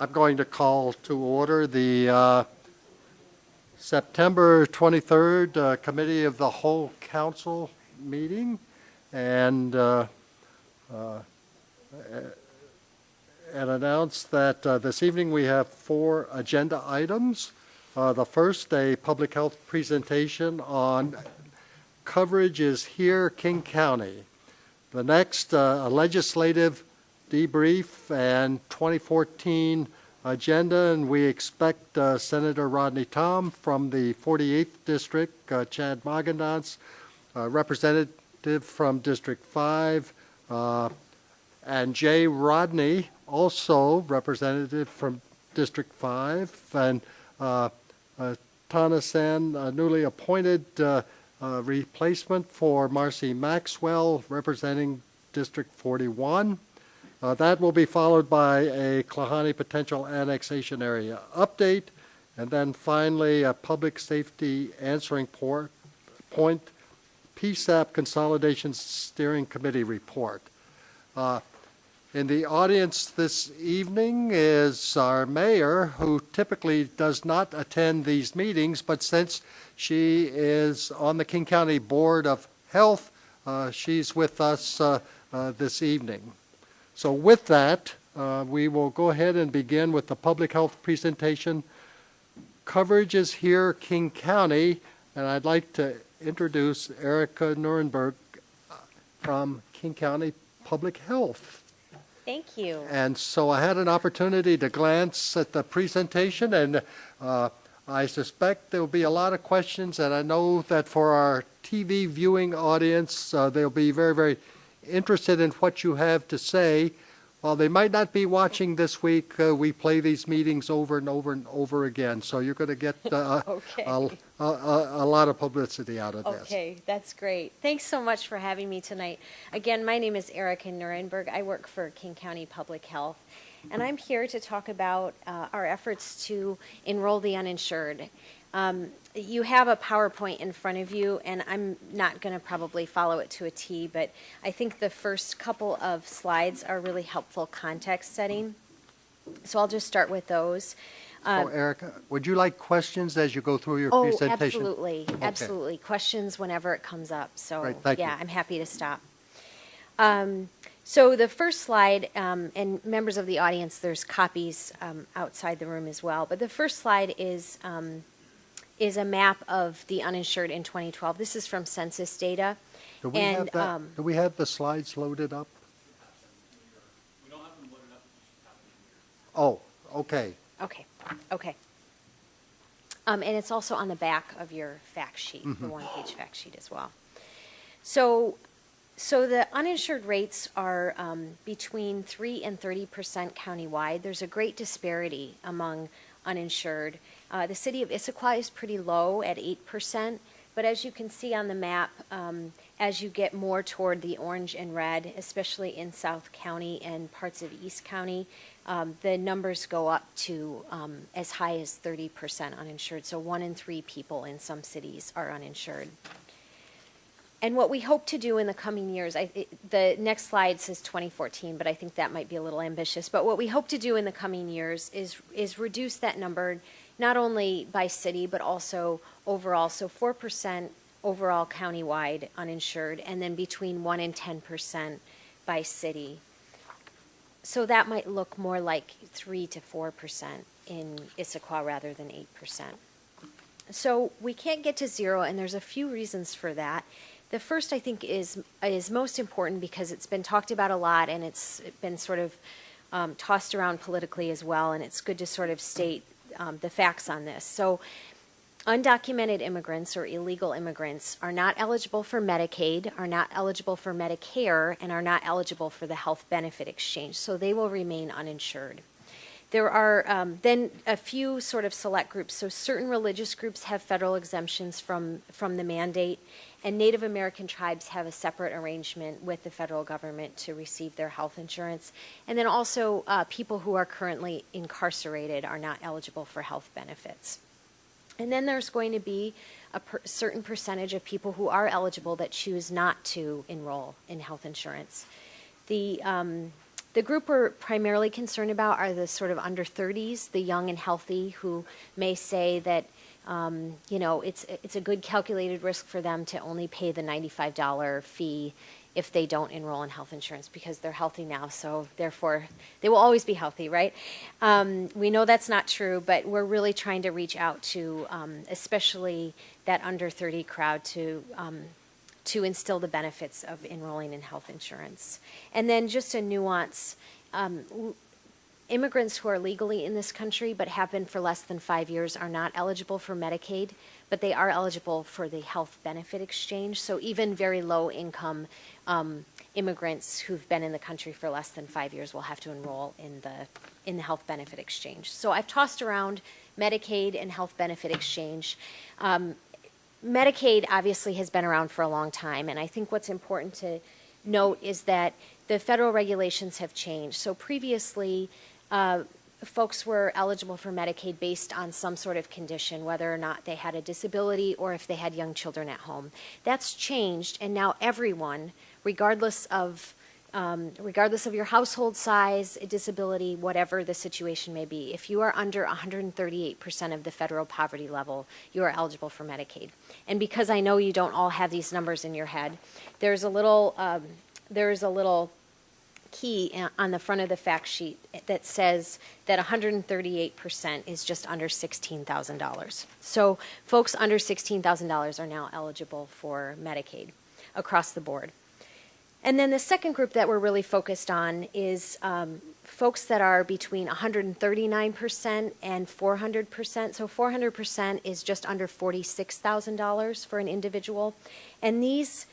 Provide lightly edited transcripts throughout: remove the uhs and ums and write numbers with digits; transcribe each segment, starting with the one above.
I'm going to call to order the September 23rd Committee of the Whole Council meeting, and announce that this evening we have 4 agenda items. The first, a public health presentation on coverage is here, King County. The next, a legislative debrief and 2014 agenda, and we expect Senator Rodney Tom from the 48th District, Chad Magendance, representative from District 5, and Jay Rodney, also representative from District 5, and Tana San, newly appointed replacement for Marcy Maxwell, representing District 41. That will be followed by a Klahanie Potential Annexation Area update, and then finally a Public Safety Answering Point, PSAP Consolidation Steering Committee report. In the audience this evening is our mayor, who typically does not attend these meetings, but since she is on the King County Board of Health, she's with us this evening. So with that, we will go ahead and begin with the public health presentation. Coverage is here, King County, and I'd like to introduce Erica Nuremberg from King County Public Health. Thank you. And so I had an opportunity to glance at the presentation, and I suspect there will be a lot of questions, and I know that for our TV viewing audience, they'll be very, very interested in what you have to say. While they might not be watching this week, we play these meetings over and over and over again, so you're going to get okay. a lot of publicity out of this. Okay, that's great. Thanks so much for having me tonight. Again, my name is Erica Nuremberg. I work for King County Public Health, and I'm here to talk about our efforts to enroll the uninsured. You have a PowerPoint in front of you, and I'm not going to probably follow it to a T, but I think the first couple of slides are really helpful context setting. So I'll just start with those. So Erica, would you like questions as you go through your presentation? Absolutely. Okay. Absolutely. Questions whenever it comes up. So right, thank you. I'm happy to stop. So the first slide, and members of the audience, there's copies outside the room as well, but the first slide is a map of the uninsured in 2012. This is from census data. Do we have that? Do we have the slides loaded up? We don't have them loaded up. Oh, okay. Okay. And it's also on the back of your fact sheet, the one-page fact sheet as well. So the uninsured rates are between 3 and 30% countywide. There's a great disparity among uninsured. The city of Issaquah is pretty low at 8%, but as you can see on the map, as you get more toward the orange and red, especially in South County and parts of East County, the numbers go up to as high as 30% uninsured. So 1 in 3 people in some cities are uninsured. And what we hope to do in the coming years, the next slide says 2014, but I think that might be a little ambitious. But what we hope to do in the coming years is reduce that number, not only by city, but also overall. So 4% overall countywide uninsured, and then between 1 and 10% by city. So that might look more like 3 to 4% in Issaquah rather than 8%. So we can't get to 0, and there's a few reasons for that. The first, I think, is most important because it's been talked about a lot, and it's been sort of tossed around politically as well, and it's good to sort of state the facts on this. So undocumented immigrants or illegal immigrants are not eligible for Medicaid, are not eligible for Medicare, and are not eligible for the health benefit exchange, so they will remain uninsured. There are then a few sort of select groups. So certain religious groups have federal exemptions from the mandate, and Native American tribes have a separate arrangement with the federal government to receive their health insurance. And then also people who are currently incarcerated are not eligible for health benefits. And then there's going to be a certain percentage of people who are eligible that choose not to enroll in health insurance. The The group we're primarily concerned about are the sort of under 30s, the young and healthy, who may say that it's a good calculated risk for them to only pay the $95 fee if they don't enroll in health insurance because they're healthy now, so therefore they will always be healthy, right? We know that's not true, but we're really trying to reach out to especially that under 30 crowd to instill the benefits of enrolling in health insurance. And then just a nuance, immigrants who are legally in this country but have been for less than 5 years are not eligible for Medicaid, but they are eligible for the health benefit exchange. So even very low income immigrants who've been in the country for less than 5 years will have to enroll in the health benefit exchange. So I've tossed around Medicaid and health benefit exchange. Medicaid obviously has been around for a long time, and I think what's important to note is that the federal regulations have changed. So previously, folks were eligible for Medicaid based on some sort of condition, whether or not they had a disability or if they had young children at home. That's changed, and now everyone, regardless of your household size, disability, whatever the situation may be, if you are under 138% of the federal poverty level, you are eligible for Medicaid. And because I know you don't all have these numbers in your head, there's a little key on the front of the fact sheet that says that 138% is just under $16,000. So folks under $16,000 are now eligible for Medicaid across the board. And then the second group that we're really focused on is folks that are between 139% and 400%. So 400% is just under $46,000 for an individual. And these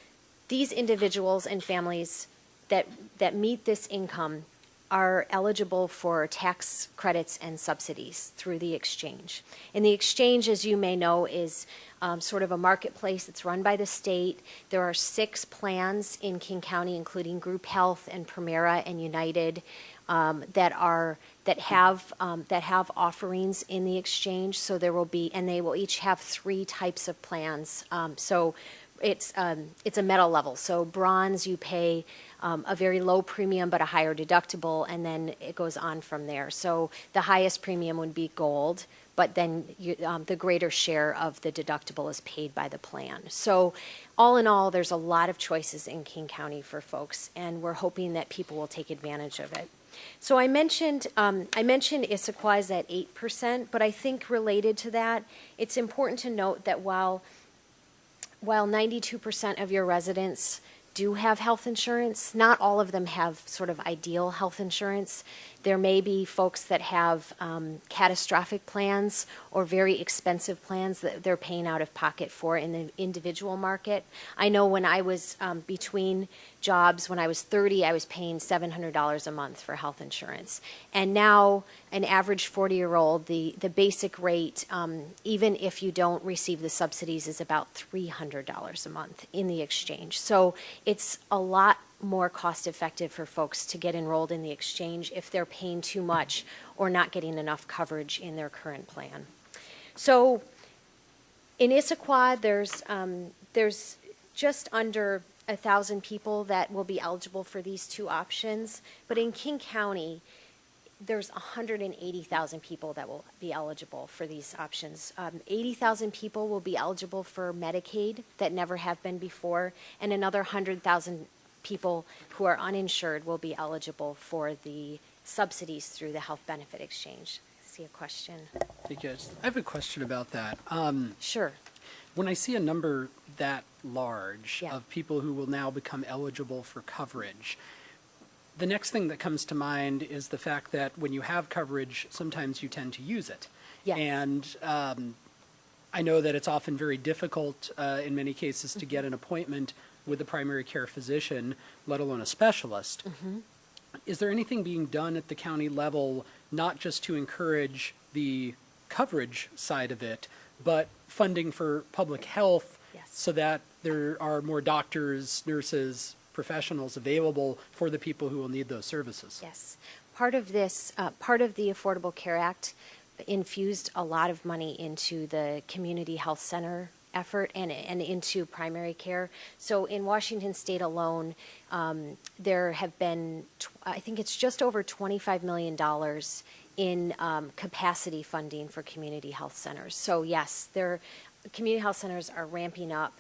individuals and families that meet this income are eligible for tax credits and subsidies through the exchange. And the exchange, as you may know, is sort of a marketplace. It's run by the state. There are 6 plans in King County, including Group Health and Primera and United, that have offerings in the exchange. So there will be, and they will each have 3 types of plans. So it's a metal level. So bronze, you pay a very low premium but a higher deductible, and then it goes on from there. So the highest premium would be gold, but then the greater share of the deductible is paid by the plan. So all in all, there's a lot of choices in King County for folks, and we're hoping that people will take advantage of it. So I mentioned Issaquah is at 8%, but I think related to that, it's important to note that while 92% of your residents do have health insurance, not all of them have sort of ideal health insurance. There may be folks that have catastrophic plans or very expensive plans that they're paying out of pocket for in the individual market. I know when I was between jobs, when I was 30, I was paying $700 a month for health insurance. And now an average 40-year-old, the basic rate, even if you don't receive the subsidies, is about $300 a month in the exchange. So it's a lot more cost effective for folks to get enrolled in the exchange if they're paying too much or not getting enough coverage in their current plan. So in Issaquah, there's just under 1,000 people that will be eligible for these 2 options, but in King County, there's 180,000 people that will be eligible for these options. 80,000 people will be eligible for Medicaid that never have been before, and another 100,000 people who are uninsured will be eligible for the subsidies through the health benefit exchange. I see a question. Thank you. I have a question about that. Sure. When I see a number that large Yeah. of people who will now become eligible for coverage, the next thing that comes to mind is the fact that when you have coverage, sometimes you tend to use it. Yes. And I know that it's often very difficult in many cases to get an appointment with a primary care physician, let alone a specialist. Mm-hmm. Is there anything being done at the county level, not just to encourage the coverage side of it, but funding for public health? Yes. So that there are more doctors, nurses, professionals available for the people who will need those services? Yes. Part of this, part of the Affordable Care Act infused a lot of money into the community health center effort and into primary care. So in Washington State alone, there have been, I think it's just over $25 million in capacity funding for community health centers. So yes, community health centers are ramping up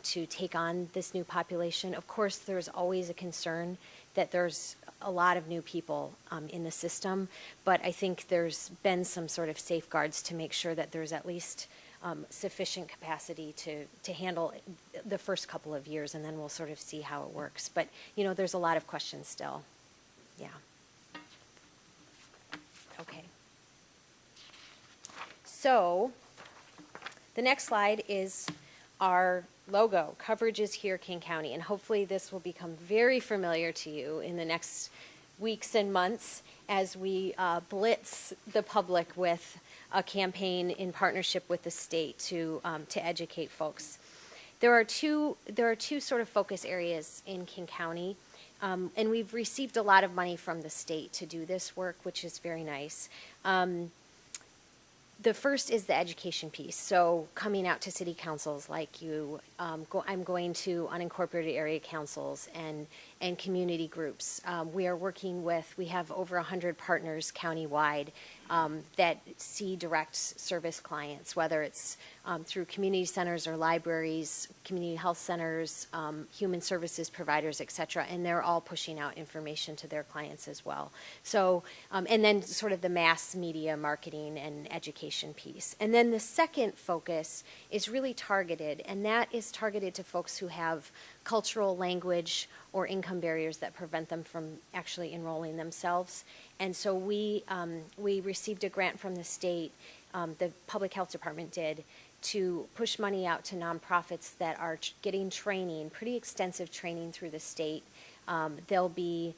to take on this new population. Of course, there's always a concern that there's a lot of new people in the system, but I think there's been some sort of safeguards to make sure that there's at least sufficient capacity to handle the first couple of years, and then we'll sort of see how it works. But, there's a lot of questions still. Yeah. Okay. So the next slide is our logo. Coverage is here, King County, and hopefully this will become very familiar to you in the next weeks and months as we blitz the public with a campaign in partnership with the state to educate folks. There are two sort of focus areas in King County, and we've received a lot of money from the state to do this work, which is very nice. The first is the education piece. So coming out to city councils like you, I'm going to unincorporated area councils and community groups. We have over 100 partners countywide that see direct service clients, whether it's through community centers or libraries, community health centers, human services providers, et cetera, and they're all pushing out information to their clients as well. So, and then sort of the mass media marketing and education piece. And then the second focus is really targeted, and that is targeted to folks who have cultural, language, or income barriers that prevent them from actually enrolling themselves. And so we received a grant from the state, the public health department did, to push money out to nonprofits that are getting training, pretty extensive training through the state. They'll be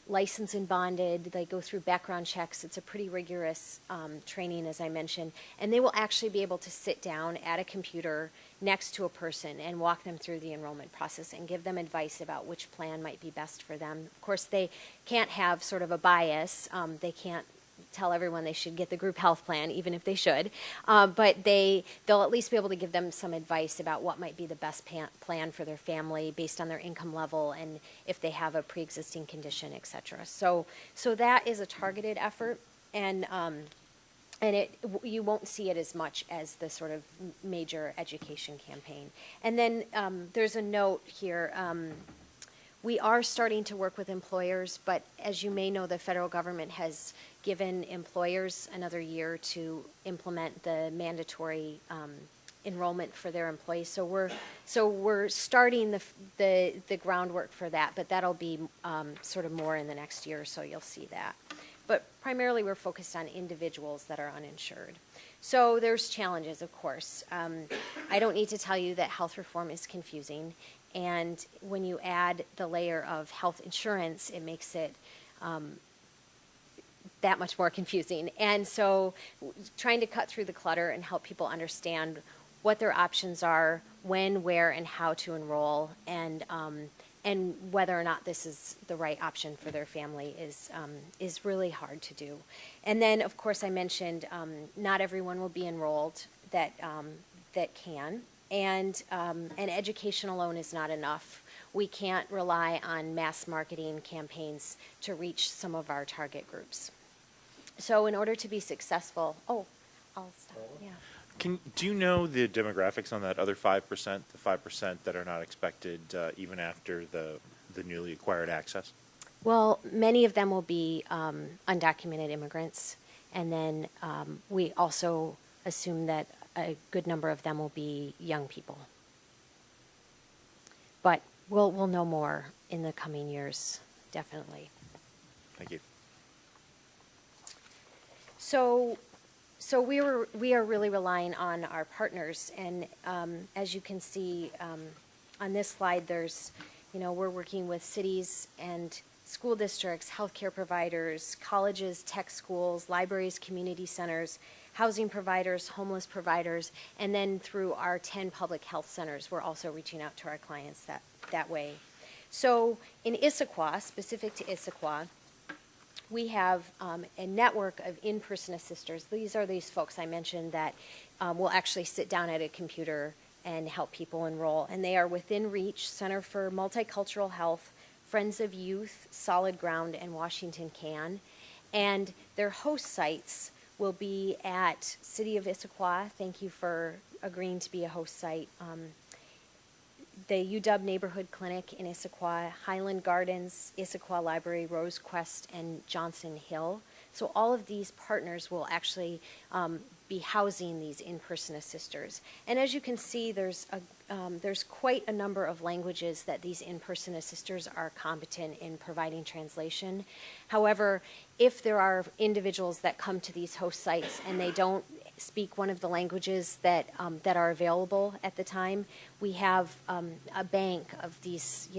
licensed and bonded. They go through background checks. It's a pretty rigorous training, as I mentioned. And they will actually be able to sit down at a computer next to a person and walk them through the enrollment process and give them advice about which plan might be best for them. Of course, they can't have sort of a bias. They can't tell everyone they should get the group health plan, even if they should. But they'll at least be able to give them some advice about what might be the best plan for their family based on their income level and if they have a pre-existing condition, et cetera. So that is a targeted effort, and you won't see it as much as the sort of major education campaign. And then there's a note here. We are starting to work with employers, but as you may know, the federal government has given employers another year to implement the mandatory enrollment for their employees. So we're starting the groundwork for that, but that'll be sort of more in the next year or so. You'll see that. But primarily we're focused on individuals that are uninsured. So there's challenges, of course. I don't need to tell you that health reform is confusing. And when you add the layer of health insurance, it makes it that much more confusing. And so trying to cut through the clutter and help people understand what their options are, when, where, and how to enroll, and whether or not this is the right option for their family is really hard to do. And then, of course, I mentioned not everyone will be enrolled that can. And education alone is not enough. We can't rely on mass marketing campaigns to reach some of our target groups. So in order to be successful, I'll stop, yeah. Do you know the demographics on that other 5%, the 5% that are not expected even after the newly acquired access? Well, many of them will be undocumented immigrants. And then we also assume that a good number of them will be young people. But we'll know more in the coming years, definitely. Thank you. So we are really relying on our partners, and as you can see on this slide, we're working with cities and school districts, healthcare providers, colleges, tech schools, libraries, community centers, housing providers, homeless providers, and then through our 10 public health centers, we're also reaching out to our clients that way. So in Issaquah, specific to Issaquah, we have a network of in-person assisters. These are these folks I mentioned that will actually sit down at a computer and help people enroll. And they are within reach: Center for Multicultural Health, Friends of Youth, Solid Ground, and Washington Can. And their host sites will be at City of Issaquah. Thank you for agreeing to be a host site. The UW Neighborhood Clinic in Issaquah, Highland Gardens, Issaquah Library, Rose Quest, and Johnson Hill. So all of these partners will actually be housing these in-person assisters. And as you can see, there's quite a number of languages that these in-person assisters are competent in providing translation. However, if there are individuals that come to these host sites and they don't speak one of the languages that are available at the time, we have a bank of these,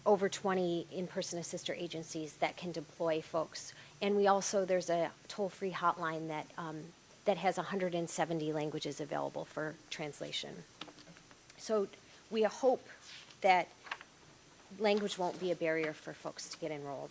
over 20 in-person assister agencies that can deploy folks. And there's a toll-free hotline that has 170 languages available for translation. So we hope that language won't be a barrier for folks to get enrolled.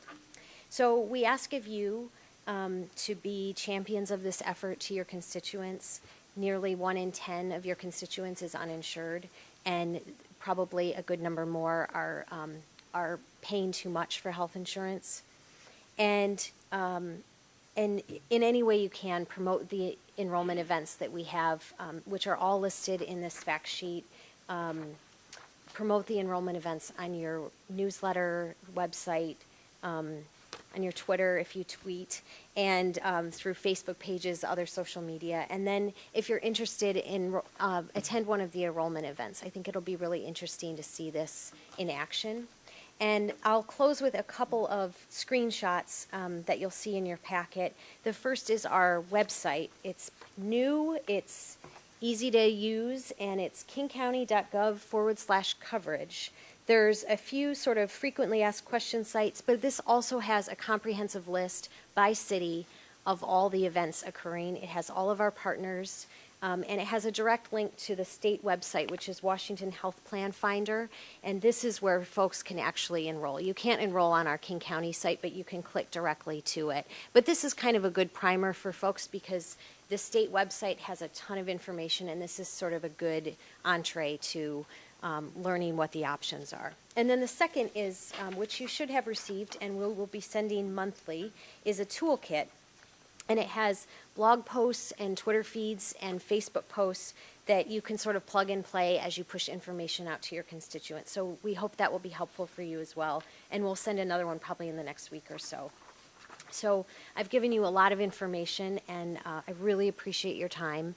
So we ask of you to be champions of this effort to your constituents. Nearly 1 in 10 of your constituents is uninsured, and probably a good number more are paying too much for health insurance. And in any way you can, promote the enrollment events that we have, which are all listed in this fact sheet. Promote the enrollment events on your newsletter, website, on your Twitter if you tweet, and through Facebook pages, other social media. And then if you're interested in attend one of the enrollment events. I think it'll be really interesting to see this in action. And I'll close with a couple of screenshots that you'll see in your packet. The first is our website. It's new, it's easy to use, and it's kingcounty.gov/coverage. There's a few sort of frequently asked question sites, but this also has a comprehensive list by city of all the events occurring. It has all of our partners, and it has a direct link to the state website, which is Washington Health Plan Finder, and this is where folks can actually enroll. You can't enroll on our King County site, but you can click directly to it. But this is kind of a good primer for folks because the state website has a ton of information, and this is sort of a good entree to learning what the options are. And then the second is, which you should have received and we'll be sending monthly, is a toolkit. And it has blog posts and Twitter feeds and Facebook posts that you can sort of plug and play as you push information out to your constituents. So we hope that will be helpful for you as well. And we'll send another one probably in the next week or so. So I've given you a lot of information, and I really appreciate your time.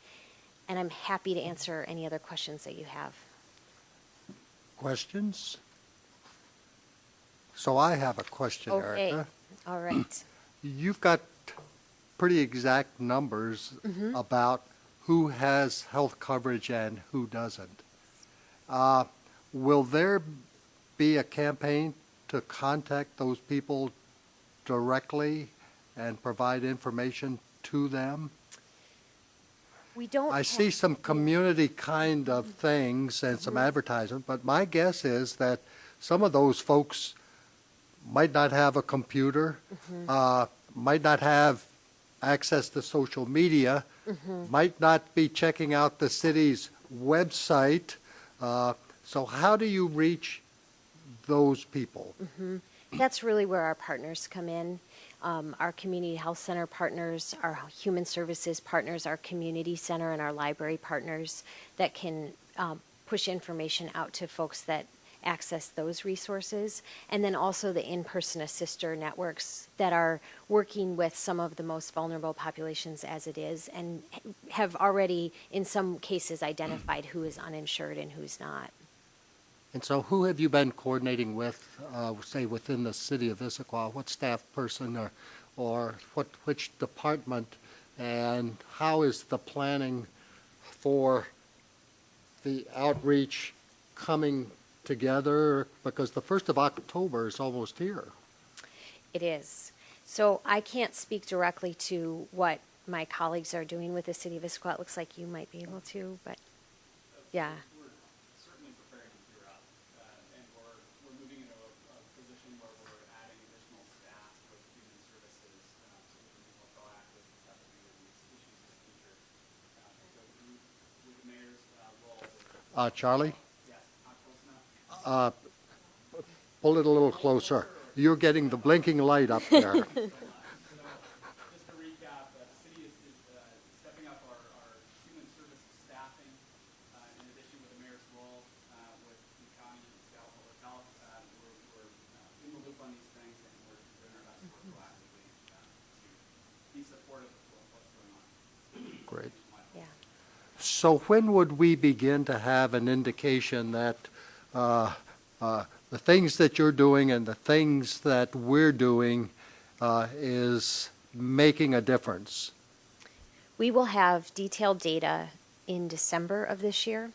And I'm happy to answer any other questions that you have. Questions? So I have a question, Okay. Erica. All right. You've got pretty exact numbers about who has health coverage and who doesn't. Will there be a campaign to contact those people directly and provide information to them? We don't I see some community kind of things and some advertisement, but my guess is that some of those folks might not have a computer, might not have access to social media, might not be checking out the city's website. So how do you reach those people? That's really where our partners come in. Our community health center partners, our human services partners, our community center, and our library partners that can push information out to folks that access those resources. And then also the in-person assister networks that are working with some of the most vulnerable populations as it is, and have already, in some cases, identified who is uninsured and who's not. And so who have you been coordinating with, say, within the city of Issaquah? What staff person or which department? And how is the planning for the outreach coming together? Because the 1st of October is almost here. It is. So I can't speak directly to what my colleagues are doing with the city of Issaquah. It looks like you might be able to, but yeah. We're certainly preparing to gear up, and we're moving into a position where we're adding additional staff with human services so we can be more proactive in tackling these issues in the future. So Charlie, Yes, not close enough. pull it a little closer. You're getting the blinking light up there. Just to recap, the city is stepping up our human services staffing, in addition with the mayor's role, with the county and Seattle Public Health. We're in the loop on these things, and we're doing our best to work proactively to be supportive of what's going on. Great. Yeah. So when would we begin to have an indication that the things that you're doing and the things that we're doing is making a difference? We will have detailed data in December of this year.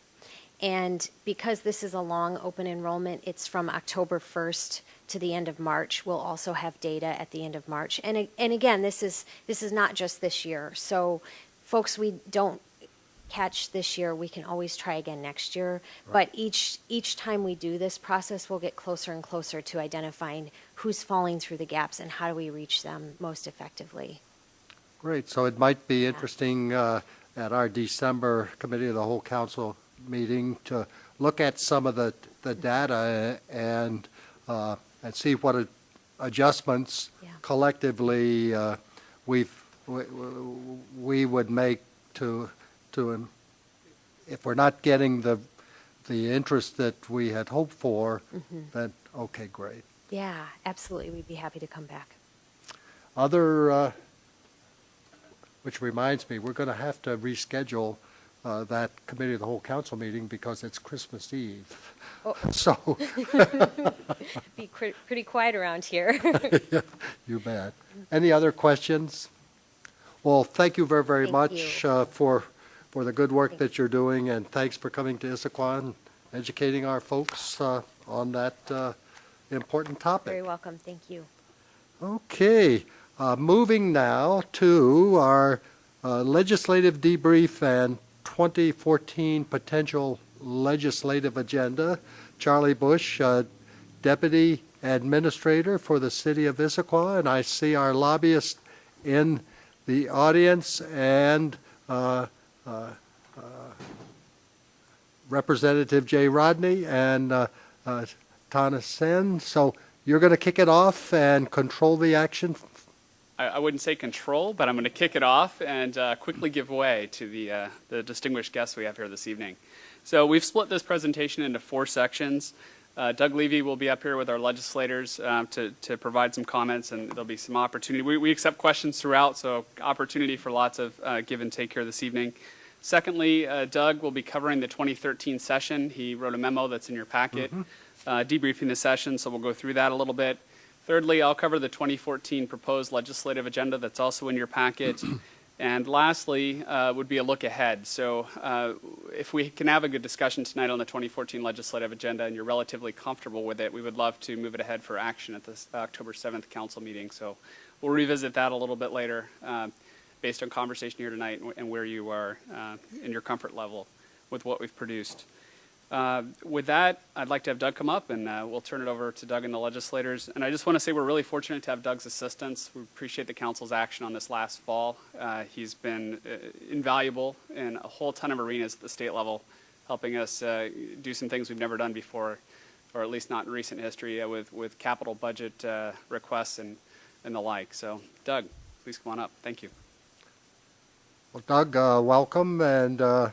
And because this is a long open enrollment, it's from October 1st to the end of March. We'll also have data at the end of March. And again, this is not just this year. So folks, we don't catch this year, we can always try again next year. Right. But each time we do this process, we'll get closer and closer to identifying who's falling through the gaps and how do we reach them most effectively. Great. So it might be interesting at our December Committee of the Whole Council meeting to look at some of the data and see what adjustments collectively we would make to if we're not getting the interest that we had hoped for, then okay, great. Yeah, absolutely. We'd be happy to come back. Which reminds me, we're going to have to reschedule that Committee of the Whole Council meeting because it's Christmas Eve. Oh. So Be pretty quiet around here. you bet. Any other questions? Well, thank you very, very Thank much you. for the good work that you're doing, and thanks for coming to Issaquah and educating our folks on that important topic. Very welcome. Thank you. Okay, moving now to our legislative debrief and 2014 potential legislative agenda. Charlie Bush, Deputy Administrator for the City of Issaquah, and I see our lobbyist in the audience, and Representative Jay Rodney and Tana Sen. So you're going to kick it off and control the action? I wouldn't say control, but I'm going to kick it off and quickly give way to the distinguished guests we have here this evening. So we've split this presentation into 4 sections. Doug Levy will be up here with our legislators to provide some comments, and there'll be some opportunity. We accept questions throughout, so opportunity for lots of give and take here this evening. Secondly, Doug will be covering the 2013 session. He wrote a memo that's in your packet, debriefing the session, so we'll go through that a little bit. Thirdly, I'll cover the 2014 proposed legislative agenda that's also in your packet. And lastly, would be a look ahead. So if we can have a good discussion tonight on the 2014 legislative agenda and you're relatively comfortable with it, we would love to move it ahead for action at this October 7th council meeting. So we'll revisit that a little bit later based on conversation here tonight and where you are in your comfort level with what we've produced. With that, I'd like to have Doug come up, and we'll turn it over to Doug and the legislators. And I just want to say we're really fortunate to have Doug's assistance. We appreciate the council's action on this last fall. He's been invaluable in a whole ton of arenas at the state level, helping us do some things we've never done before, or at least not in recent history, with capital budget requests and the like. So, Doug, please come on up. Thank you. Well, Doug, welcome, and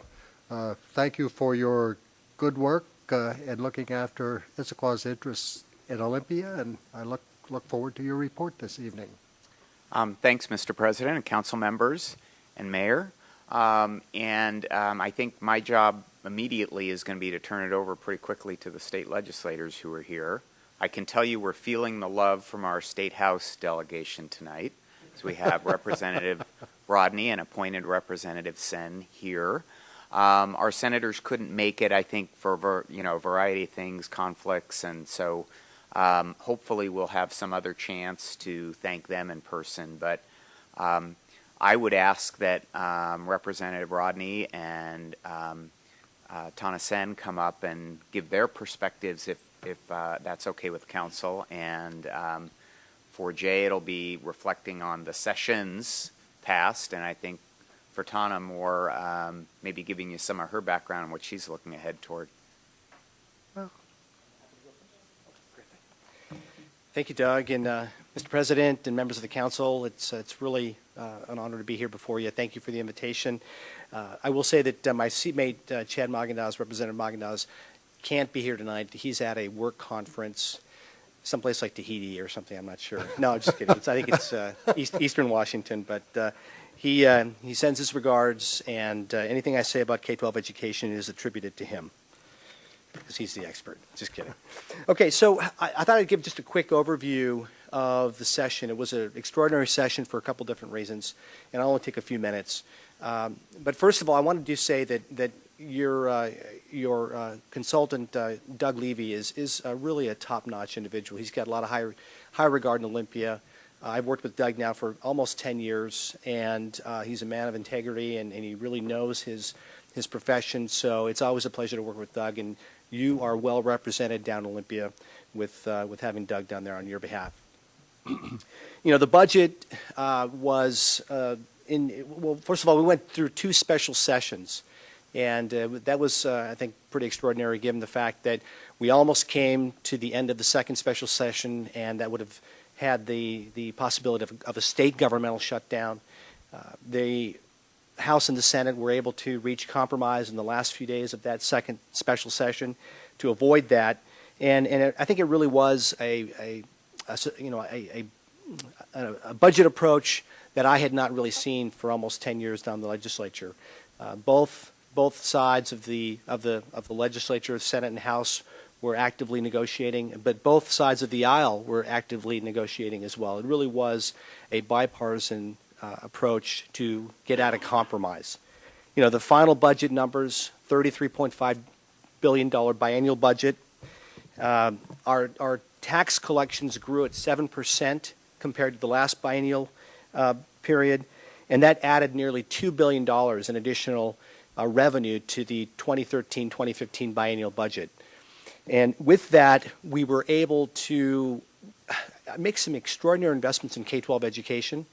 thank you for your good work in looking after Issaquah's interests in Olympia, and I look forward to your report this evening. Thanks, Mr. President and council members and mayor. I think my job immediately is going to be to turn it over pretty quickly to the state legislators who are here. I can tell you we're feeling the love from our State House delegation tonight. So we have Representative Rodney and appointed Representative Sen here. Our senators couldn't make it, I think, for a variety of things, conflicts, and so hopefully we'll have some other chance to thank them in person. But I would ask that Representative Rodney and Tana Sen come up and give their perspectives if that's okay with council. And for Jay, it'll be reflecting on the sessions past, and I think Furtana more, maybe giving you some of her background and what she's looking ahead toward. Thank you, Doug, and Mr. President and members of the council. It's really an honor to be here before you. Thank you for the invitation. I will say that my seatmate, Chad Magendas, Representative Magendas, can't be here tonight. He's at a work conference someplace like Tahiti or something. I'm not sure. No, I'm just kidding. I think it's Eastern Washington, but he sends his regards, and anything I say about K-12 education is attributed to him, because he's the expert. Just kidding. Okay, so I thought I'd give just a quick overview of the session. It was an extraordinary session for a couple different reasons, and I'll only take a few minutes. But first of all, I wanted to say that your consultant, Doug Levy, is really a top-notch individual. He's got a lot of high regard in Olympia. I've worked with Doug now for almost 10 years, and he's a man of integrity, and he really knows his profession. So it's always a pleasure to work with Doug, and you are well represented down in Olympia with having Doug down there on your behalf. The budget was well, first of all, we went through 2 special sessions, and that was, I think, pretty extraordinary given the fact that we almost came to the end of the second special session, and that would have had the possibility of a state governmental shutdown. The House and the Senate were able to reach compromise in the last few days of that second special session to avoid that, and I think it really was a budget approach that I had not really seen for almost 10 years down the legislature. Both sides of the legislature, Senate and House, were actively negotiating, but both sides of the aisle were actively negotiating as well. It really was a bipartisan approach to get at a compromise. The final budget numbers, $33.5 billion biennial budget. Our tax collections grew at 7% compared to the last biennial period, and that added nearly $2 billion in additional revenue to the 2013-2015 biennial budget. And with that, we were able to make some extraordinary investments in K-12 education,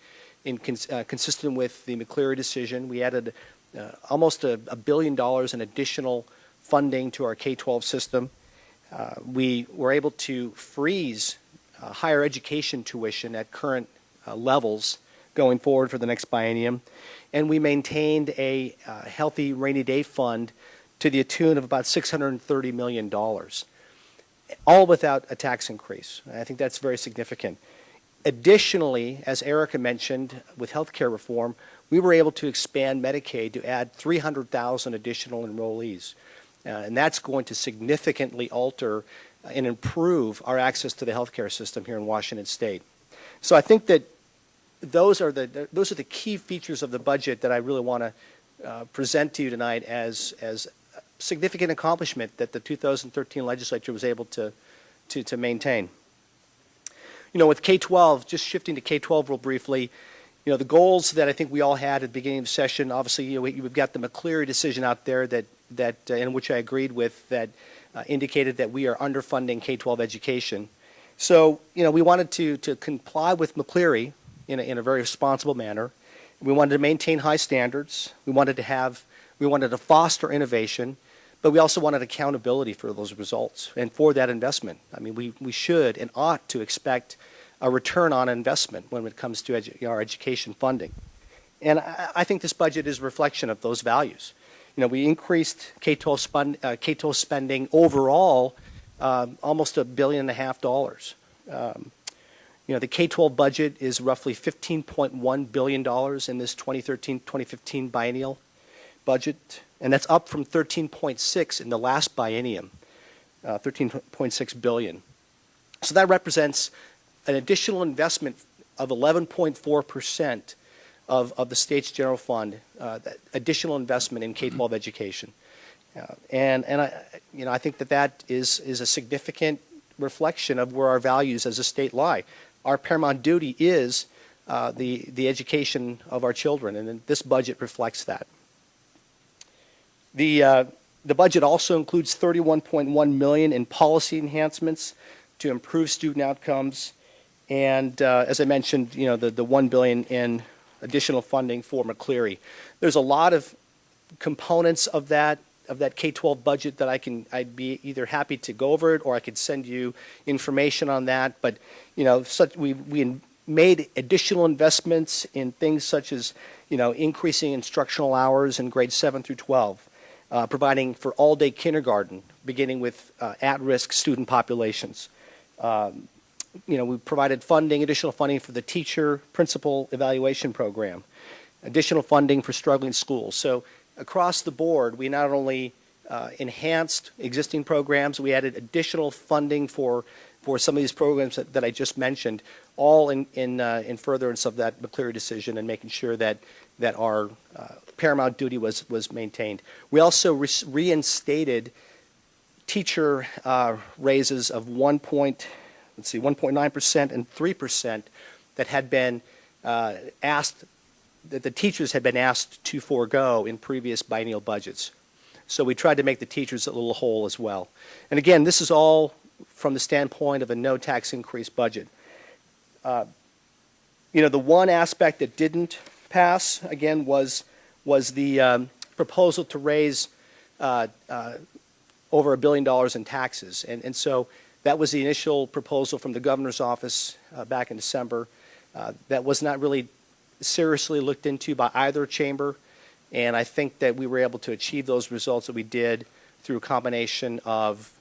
consistent with the McCleary decision. We added almost $1 billion in additional funding to our K-12 system. We were able to freeze higher education tuition at current levels going forward for the next biennium, and we maintained a healthy rainy day fund to the tune of about $630 million, all without a tax increase. I think that's very significant. Additionally, as Erica mentioned, with health care reform, we were able to expand Medicaid to add 300,000 additional enrollees. And that's going to significantly alter and improve our access to the health care system here in Washington State. So I think that those are the key features of the budget that I really want to present to you tonight as significant accomplishment that the 2013 legislature was able to maintain. With K-12, just shifting to K-12 real briefly, the goals that I think we all had at the beginning of the session, obviously, we've got the McCleary decision out there that in which I agreed with, that indicated that we are underfunding K-12 education. So, we wanted to comply with McCleary in a very responsible manner. We wanted to maintain high standards. We wanted to foster innovation, but we also wanted accountability for those results and for that investment. I mean, we should and ought to expect a return on investment when it comes to our education funding. And I think this budget is a reflection of those values. We increased K-12 spending overall almost $1.5 billion. The K-12 budget is roughly $15.1 billion in this 2013-2015 biennial budget, and that's up from 13.6 in the last biennium, 13.6 billion. So that represents an additional investment of 11.4% of the state's general fund, additional investment in K-12 education, and I think that is a significant reflection of where our values as a state lie. Our paramount duty is the education of our children, and this budget reflects that. The budget also includes $31.1 million in policy enhancements to improve student outcomes, and as I mentioned, the $1 billion in additional funding for McCleary. There's a lot of components of that K-12 budget that I'd be either happy to go over it, or I could send you information on that. But, you know, we made additional investments in things such as, you know, increasing instructional hours in grades 7 through 12, providing for all-day kindergarten, beginning with at-risk student populations. You know, we provided additional funding for the teacher principal evaluation program, additional funding for struggling schools. So across the board, we not only enhanced existing programs, we added additional funding for some of these programs that I just mentioned, all in furtherance of that McCleary decision and making sure that our paramount duty was maintained. We also reinstated teacher raises of 1.9% and 3% that had been asked, that the teachers had been asked to forego in previous biennial budgets. So we tried to make the teachers a little whole as well. And again, this is all from the standpoint of a no tax increase budget. You know, the one aspect that didn't pass, again, was the proposal to raise over $1 billion in taxes. And so that was the initial proposal from the governor's office back in December. That was not really seriously looked into by either chamber, and I think that we were able to achieve those results that we did through a combination of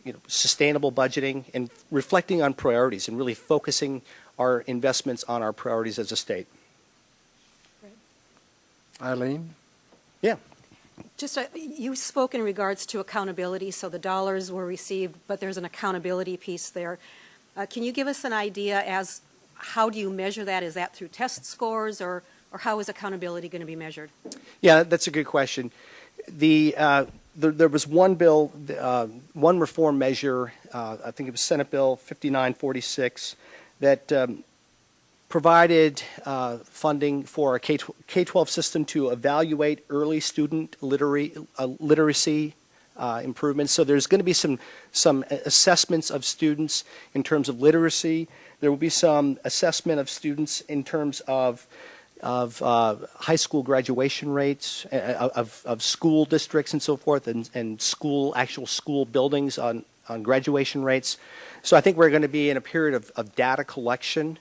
you know, sustainable budgeting and reflecting on priorities and really focusing our investments on our priorities as a state. Eileen? You spoke in regards to accountability, so the dollars were received, but there's an accountability piece there. Can you give us an idea as how do you measure that? Is that through test scores, or how is accountability going to be measured? Yeah, that's a good question. There was one bill, one reform measure, I think it was Senate Bill 5946, that provided funding for a K-12 system to evaluate early student literacy improvements. So there's going to be some assessments of students in terms of literacy. There will be some assessment of students in terms of high school graduation rates, of school districts and so forth, and actual school buildings on graduation rates. So I think we're going to be in a period of data collection.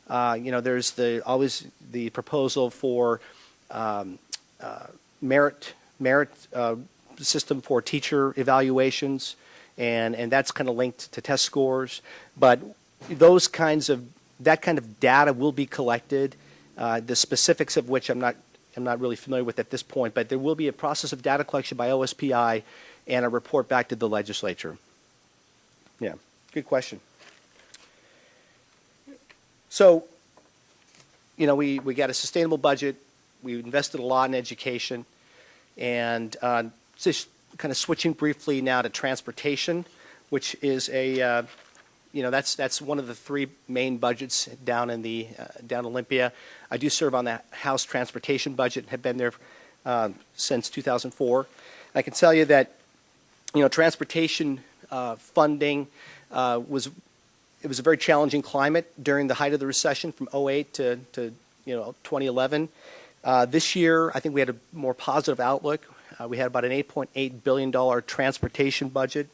You know, there's always the proposal for merit system for teacher evaluations, and that's kind of linked to test scores. But that kind of data will be collected. The specifics of which I'm not really familiar with at this point, but there will be a process of data collection by OSPI and a report back to the legislature. Yeah, good question. So, you know, we got a sustainable budget. We invested a lot in education, and just kind of switching briefly now to transportation, which is you know, that's one of the three main budgets down in down Olympia. I do serve on the House Transportation budget, have been there since 2004. I can tell you that, you know, transportation funding it was a very challenging climate during the height of the recession from 2008 to 2011. This year, I think we had a more positive outlook. We had about an $8.8 billion transportation budget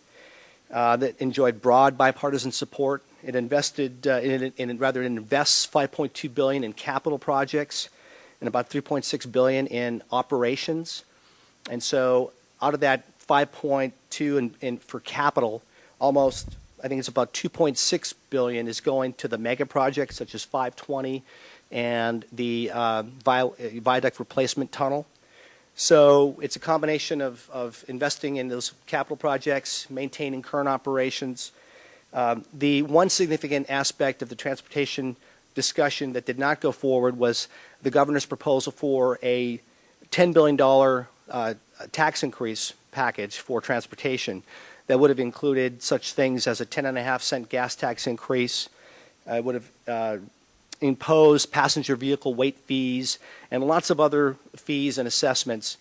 that enjoyed broad bipartisan support. It invested it invests $5.2 billion in capital projects and about $3.6 billion in operations. And so out of that 5.2 in for capital, almost, I think it's about 2.6 billion is going to the mega projects such as 520 and the viaduct replacement tunnel. So it's a combination of investing in those capital projects, maintaining current operations. The one significant aspect of the transportation discussion that did not go forward was the governor's proposal for a $10 billion tax increase package for transportation that would have included such things as a 10.5-cent gas tax increase. It would have imposed passenger vehicle weight fees and lots of other fees and assessments.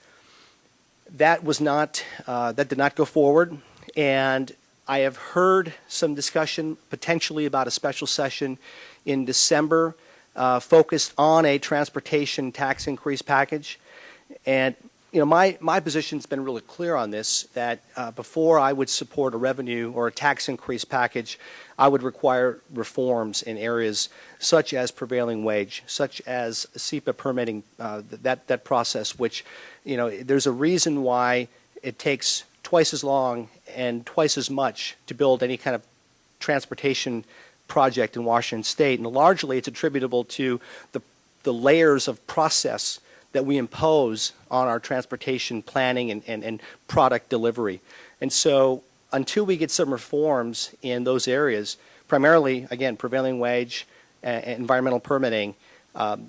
That did not go forward, and I have heard some discussion potentially about a special session in December focused on a transportation tax increase package. And my position's been really clear on this, that before I would support a revenue or a tax increase package, I would require reforms in areas such as prevailing wage, such as SEPA permitting, that process, which, there's a reason why it takes twice as long and twice as much to build any kind of transportation project in Washington State. And largely it's attributable to the layers of process that we impose on our transportation planning and product delivery. And so until we get some reforms in those areas, primarily, again, prevailing wage, environmental permitting,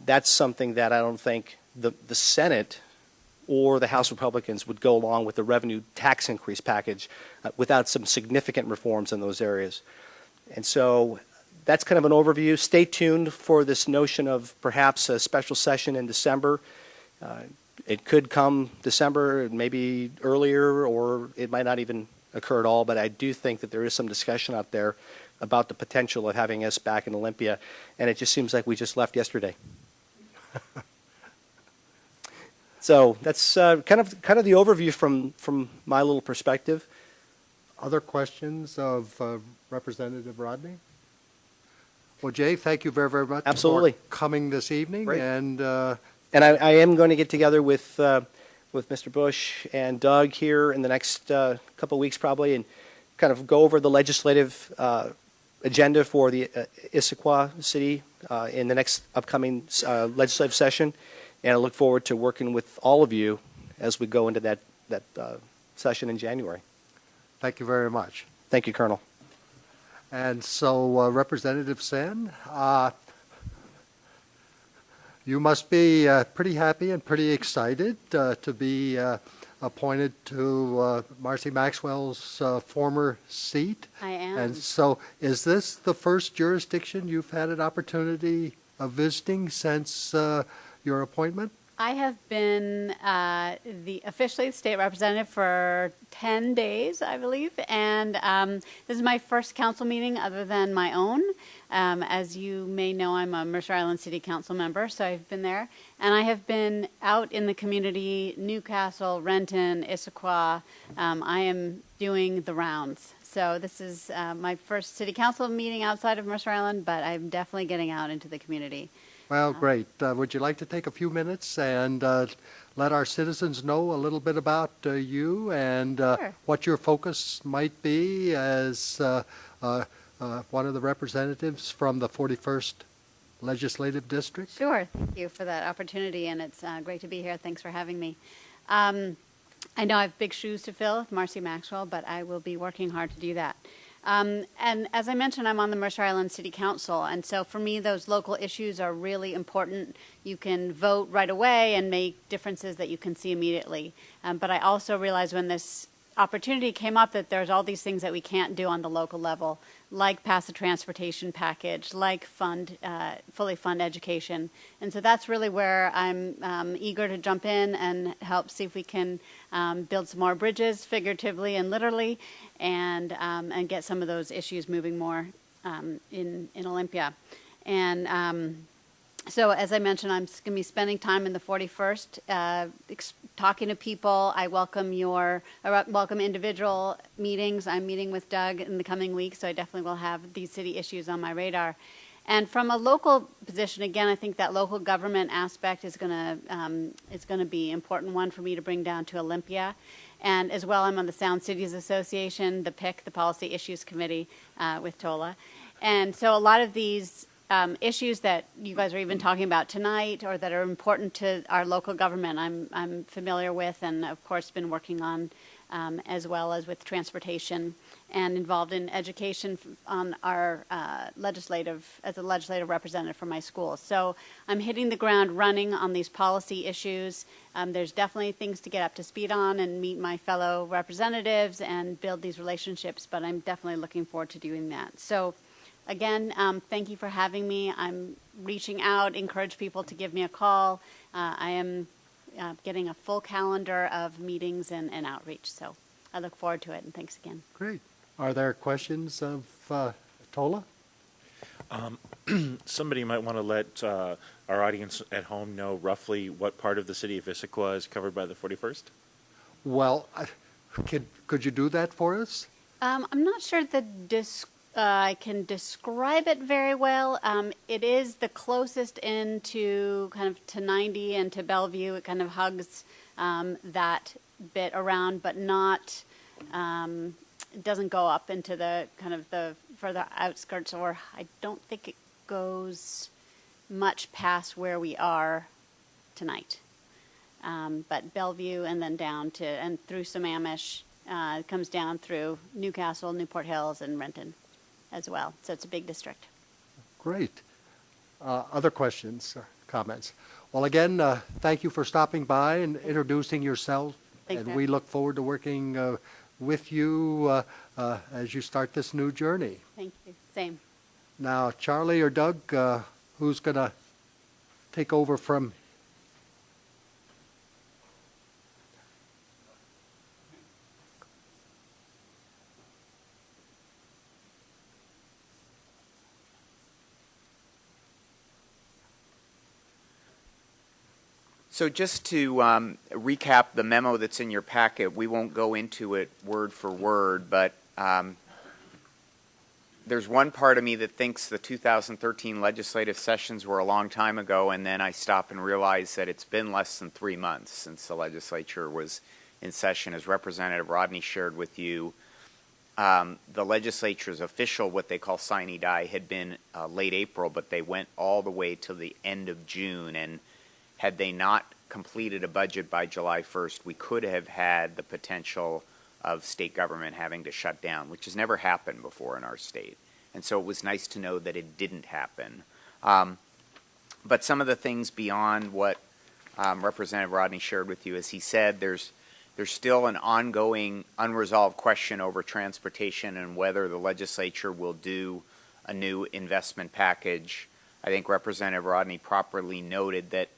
that's something that I don't think the Senate or the House Republicans would go along with the revenue tax increase package without some significant reforms in those areas. And so that's kind of an overview. Stay tuned for this notion of perhaps a special session in December. It could come December, maybe earlier, or it might not even occur at all, but I do think that there is some discussion out there about the potential of having us back in Olympia, and it just seems like we just left yesterday. So that's kind of the overview from my little perspective. Other questions of Representative Rodney? Well, Jay, thank you very, very much Absolutely. for coming this evening. Great. And I am going to get together with Mr. Bush and Doug here in the next couple of weeks probably, and kind of go over the legislative agenda for the Issaquah City in the next upcoming legislative session. And I look forward to working with all of you as we go into that session in January. thank you very much. Thank you, Colonel. And so, Representative Sen, you must be pretty happy and pretty excited to be appointed to Marcy Maxwell's former seat. I am. And so, is this the first jurisdiction you've had an opportunity of visiting since your appointment? I have been officially the state representative for 10 days, I believe, and this is my first council meeting other than my own. As you may know, I'm a Mercer Island City Council member, so I've been there. And I have been out in the community, Newcastle, Renton, Issaquah. I am doing the rounds. So this is my first city council meeting outside of Mercer Island, but I'm definitely getting out into the community. Well, great. Would you like to take a few minutes and let our citizens know a little bit about you and Sure. what your focus might be as one of the representatives from the 41st Legislative District? Sure. Thank you for that opportunity, and it's great to be here. Thanks for having me. I know I have big shoes to fill with Marcy Maxwell, but I will be working hard to do that. And as I mentioned, I'm on the Mercer Island City Council, and so for me, those local issues are really important. You can vote right away and make differences that you can see immediately. But I also realized when this opportunity came up that there's all these things that we can't do on the local level, like pass a transportation package, like fully fund education. And so that's really where I'm eager to jump in and help see if we can build some more bridges, figuratively and literally, and get some of those issues moving more in Olympia. And so as I mentioned, I'm going to be spending time in the 41st talking to people. I welcome individual meetings. I'm meeting with Doug in the coming weeks, so I definitely will have these city issues on my radar. And from a local position, again, I think that local government aspect is going to be an important one for me to bring down to Olympia. And as well, I'm on the Sound Cities Association, the PIC, the Policy Issues Committee with TOLA. And so a lot of these issues that you guys are even talking about tonight or that are important to our local government, I'm familiar with and, of course, been working on as well as with transportation and involved in education on our as a legislative representative for my school. So I'm hitting the ground running on these policy issues. There's definitely things to get up to speed on and meet my fellow representatives and build these relationships, but I'm definitely looking forward to doing that. So again, thank you for having me. I'm reaching out, encourage people to give me a call. I am getting a full calendar of meetings and outreach, so I look forward to it, and thanks again. Great. Are there questions of Tola? Somebody might want to let our audience at home know roughly what part of the city of Issaquah is covered by the 41st? Well, could you do that for us? I'm not sure I can describe it very well. It is the closest into kind of to 90 and to Bellevue. It kind of hugs that bit around, but not, it doesn't go up into the kind of the further outskirts, or I don't think it goes much past where we are tonight. But Bellevue and then down to, and through Sammamish, it comes down through Newcastle, Newport Hills, and Renton as well. So it's a big district. Great. Other questions or comments? Well, again, thank you for stopping by and introducing yourself. Thank And you. we look forward to working with you as you start this new journey. Thank you. Same. Now, Charlie or Doug, who's going to take over from? So just to recap the memo that's in your packet, we won't go into it word for word, but there's one part of me that thinks the 2013 legislative sessions were a long time ago, and then I stop and realize that it's been less than 3 months since the legislature was in session. As Representative Rodney shared with you, the legislature's official, what they call sine die, had been late April, but they went all the way to the end of June, and had they not completed a budget by July 1st, we could have had the potential of state government having to shut down, which has never happened before in our state. And so it was nice to know that it didn't happen. But some of the things beyond what Representative Rodney shared with you, as he said, there's still an ongoing unresolved question over transportation and whether the legislature will do a new investment package. I think Representative Rodney properly noted that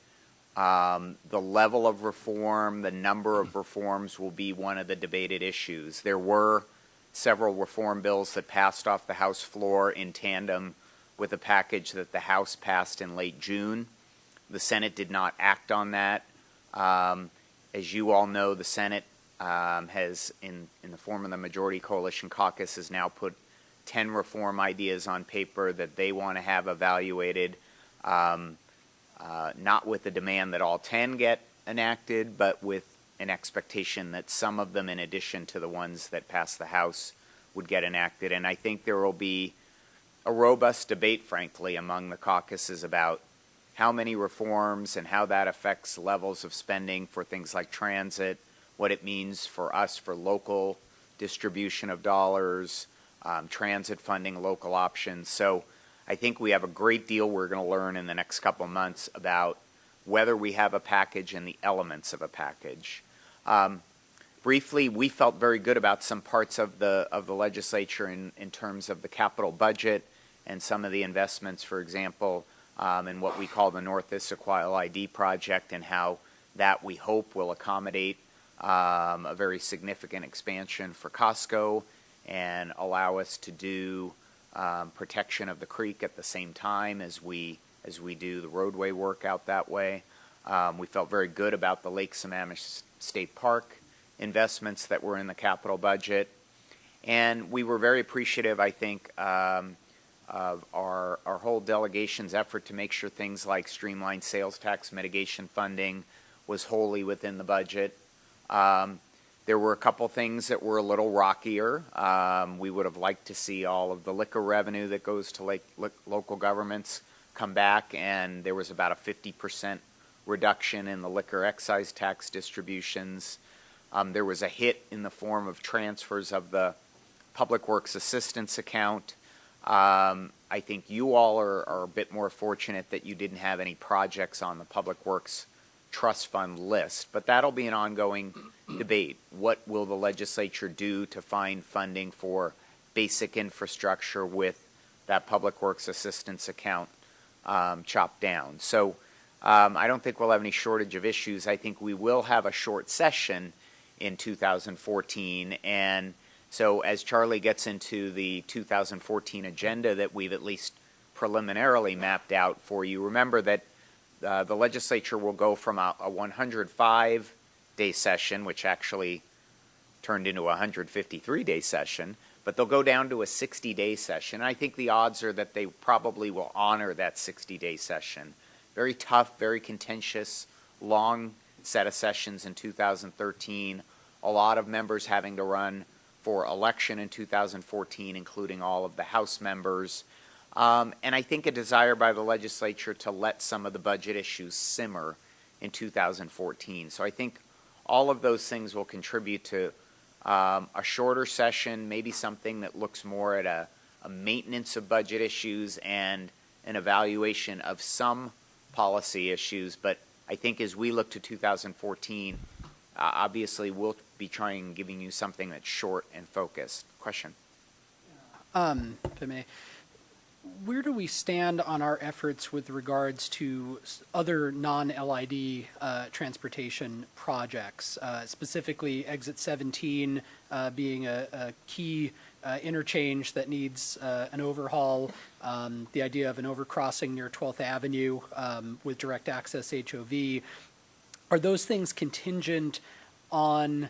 the level of reform, the number of reforms will be one of the debated issues. There were several reform bills that passed off the House floor in tandem with a package that the House passed in late June. The Senate did not act on that. As you all know, the Senate has, in the form of the Majority Coalition Caucus, has now put 10 reform ideas on paper that they want to have evaluated. Not with the demand that all 10 get enacted, but with an expectation that some of them, in addition to the ones that pass the House, would get enacted. And I think there will be a robust debate, frankly, among the caucuses about how many reforms and how that affects levels of spending for things like transit, what it means for us for local distribution of dollars, transit funding, local options. So I think we have a great deal we're going to learn in the next couple of months about whether we have a package and the elements of a package. Briefly, we felt very good about some parts of the legislature in terms of the capital budget and some of the investments, for example, in what we call the North Issaquah LID project, and how that we hope will accommodate a very significant expansion for Costco and allow us to do protection of the creek at the same time as we do the roadway work out that way. We felt very good about the Lake Sammamish State Park investments that were in the capital budget. And we were very appreciative, I think, of our whole delegation's effort to make sure things like streamlined sales tax mitigation funding was wholly within the budget. There were a couple things that were a little rockier. We would have liked to see all of the liquor revenue that goes to local governments come back, and there was about a 50% reduction in the liquor excise tax distributions. There was a hit in the form of transfers of the Public Works Assistance account. I think you all are a bit more fortunate that you didn't have any projects on the Public Works Trust Fund list, but that'll be an ongoing debate. What will the legislature do to find funding for basic infrastructure with that Public Works Assistance account chopped down? So I don't think we'll have any shortage of issues. I think we will have a short session in 2014, and so as Charlie gets into the 2014 agenda that we've at least preliminarily mapped out for you. Remember that the legislature will go from a 105-day session, which actually turned into a 153-day session, but they'll go down to a 60-day session. And I think the odds are that they probably will honor that 60-day session. Very tough, very contentious, long set of sessions in 2013. A lot of members having to run for election in 2014, including all of the House members. And I think a desire by the legislature to let some of the budget issues simmer in 2014. So I think all of those things will contribute to a shorter session, maybe something that looks more at a maintenance of budget issues and an evaluation of some policy issues. But I think as we look to 2014, obviously we'll be trying and giving you something that's short and focused. Question? If I may, where do we stand on our efforts with regards to other non-LID transportation projects, specifically Exit 17 being a key interchange that needs an overhaul, the idea of an overcrossing near 12th Avenue with direct access HOV. Are those things contingent on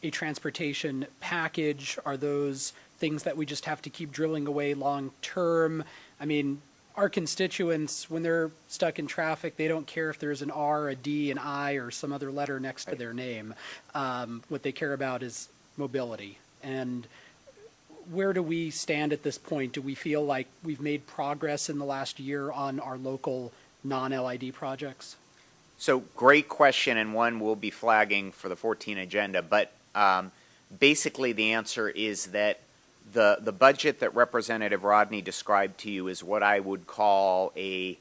a transportation package? Are those things that we just have to keep drilling away long term? I mean, our constituents, when they're stuck in traffic, they don't care if there's an R, a D, an I, or some other letter next to their name. What they care about is mobility. And where do we stand at this point? Do we feel like we've made progress in the last year on our local non-LID projects? So great question, and one we'll be flagging for the 14 agenda. But basically the answer is that the budget that Representative Rodney described to you is what I would call a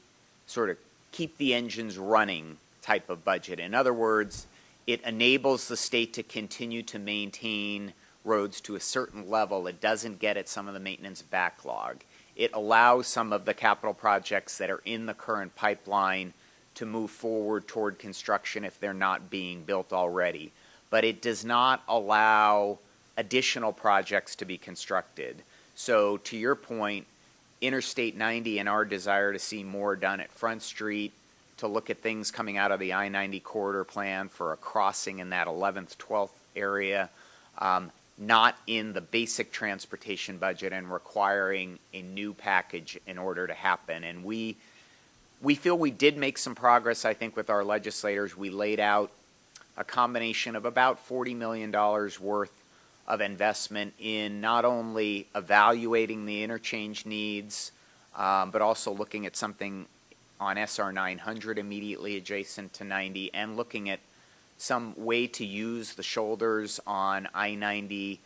sort of keep the engines running type of budget. In other words, it enables the state to continue to maintain roads to a certain level. It doesn't get at some of the maintenance backlog. It allows some of the capital projects that are in the current pipeline to move forward toward construction if they're not being built already. But it does not allow additional projects to be constructed. So to your point, Interstate 90 and our desire to see more done at Front Street, to look at things coming out of the I-90 corridor plan for a crossing in that 11th, 12th area, not in the basic transportation budget and requiring a new package in order to happen. And we feel we did make some progress, I think, with our legislators. We laid out a combination of about $40 million worth of investment in not only evaluating the interchange needs, but also looking at something on SR 900 immediately adjacent to 90, and looking at some way to use the shoulders on I-90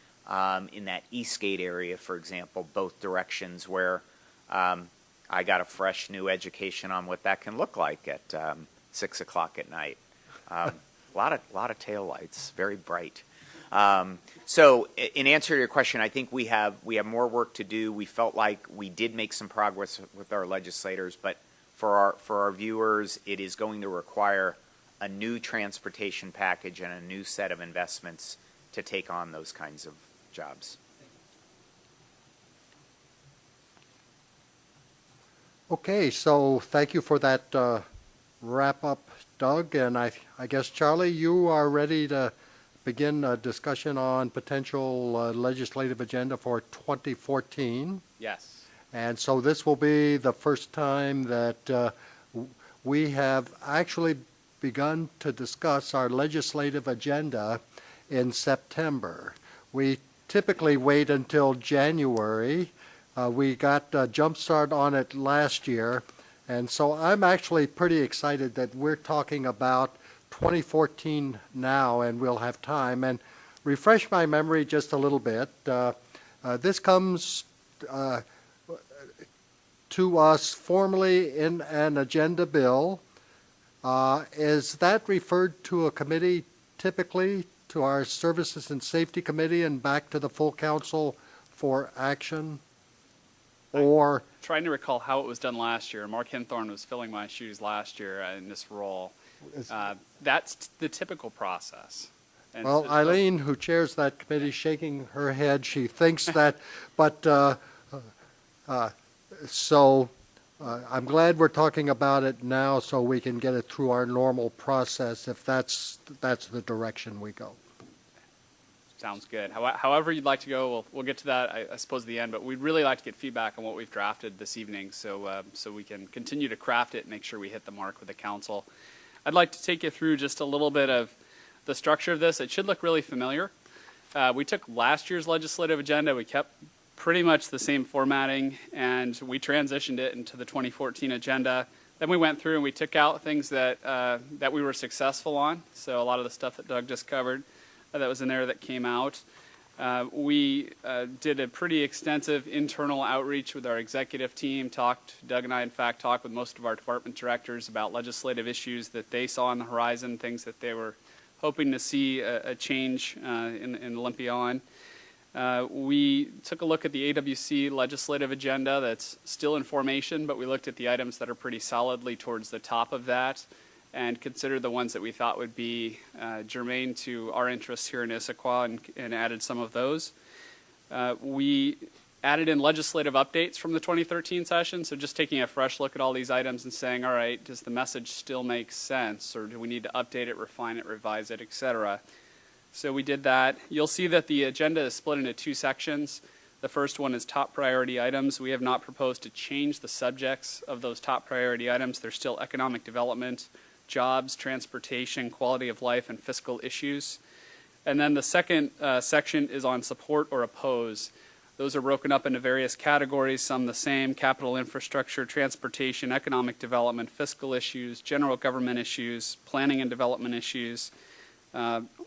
in that Eastgate area, for example, both directions, where I got a fresh new education on what that can look like at 6 o'clock at night. A lot of taillights, very bright. So in answer to your question, I think we have more work to do. We felt like we did make some progress with our legislators, but for our viewers, it is going to require a new transportation package and a new set of investments to take on those kinds of jobs. Okay, so thank you for that wrap up, Doug. And I guess, Charlie, you are ready to begin a discussion on potential legislative agenda for 2014. Yes. And so this will be the first time that we have actually begun to discuss our legislative agenda in September. We typically wait until January. We got a jump start on it last year, and so I'm actually pretty excited that we're talking about 2014 now, and we'll have time. And refresh my memory just a little bit. This comes to us formally in an agenda bill. Is that referred to a committee typically, to our Services and Safety Committee, and back to the full council for action? Or Trying to recall how it was done last year. Mark Hinthorn was filling my shoes last year in this role. That's the typical process. And well, so- Eileen, who chairs that committee, shaking her head. She thinks that, but so I'm glad we're talking about it now so we can get it through our normal process if that's the direction we go. Sounds good. However you'd like to go, we'll get to that, I suppose, at the end. But we'd really like to get feedback on what we've drafted this evening, so we can continue to craft it and make sure we hit the mark with the council. I'd like to take you through just a little bit of the structure of this. It should look really familiar. We took last year's legislative agenda. We kept pretty much the same formatting, and we transitioned it into the 2014 agenda. Then we went through and we took out things that that we were successful on. So a lot of the stuff that Doug just covered. That was in there that came out. We did a pretty extensive internal outreach with our executive team. Doug and I, in fact, talked with most of our department directors about legislative issues that they saw on the horizon, things that they were hoping to see a change in Olympia on. We took a look at the AWC legislative agenda that's still in formation, but we looked at the items that are pretty solidly towards the top of that, and considered the ones that we thought would be germane to our interests here in Issaquah, and added some of those. We added in legislative updates from the 2013 session, so just taking a fresh look at all these items and saying, all right, does the message still make sense, or do we need to update it, refine it, revise it, etc.? So we did that. You'll see that the agenda is split into two sections. The first one is top priority items. We have not proposed to change the subjects of those top priority items. They're still economic development, jobs, transportation, quality of life, and fiscal issues. And then the second section is on support or oppose. Those are broken up into various categories, some the same: capital infrastructure, transportation, economic development, fiscal issues, general government issues, planning and development issues,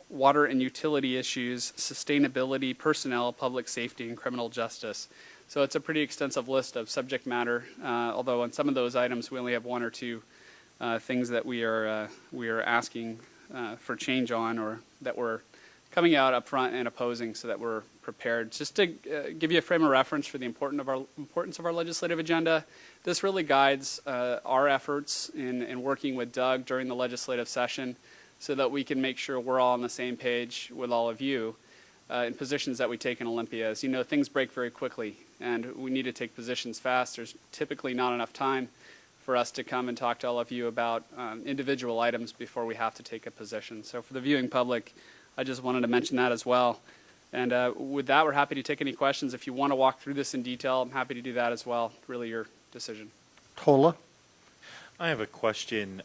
water and utility issues, sustainability, personnel, public safety, and criminal justice. So it's a pretty extensive list of subject matter, although on some of those items we only have one or two things that we are asking for change on, or that we're coming out up front and opposing, so that we're prepared. Just to give you a frame of reference for the importance of our legislative agenda, this really guides our efforts in working with Doug during the legislative session, so that we can make sure we're all on the same page with all of you in positions that we take in Olympia. As you know, things break very quickly, and we need to take positions fast. There's typically not enough time for us to come and talk to all of you about individual items before we have to take a position. So for the viewing public, I just wanted to mention that as well. And with that, we're happy to take any questions. If you want to walk through this in detail, I'm happy to do that as well. Really your decision. Tola? I have a question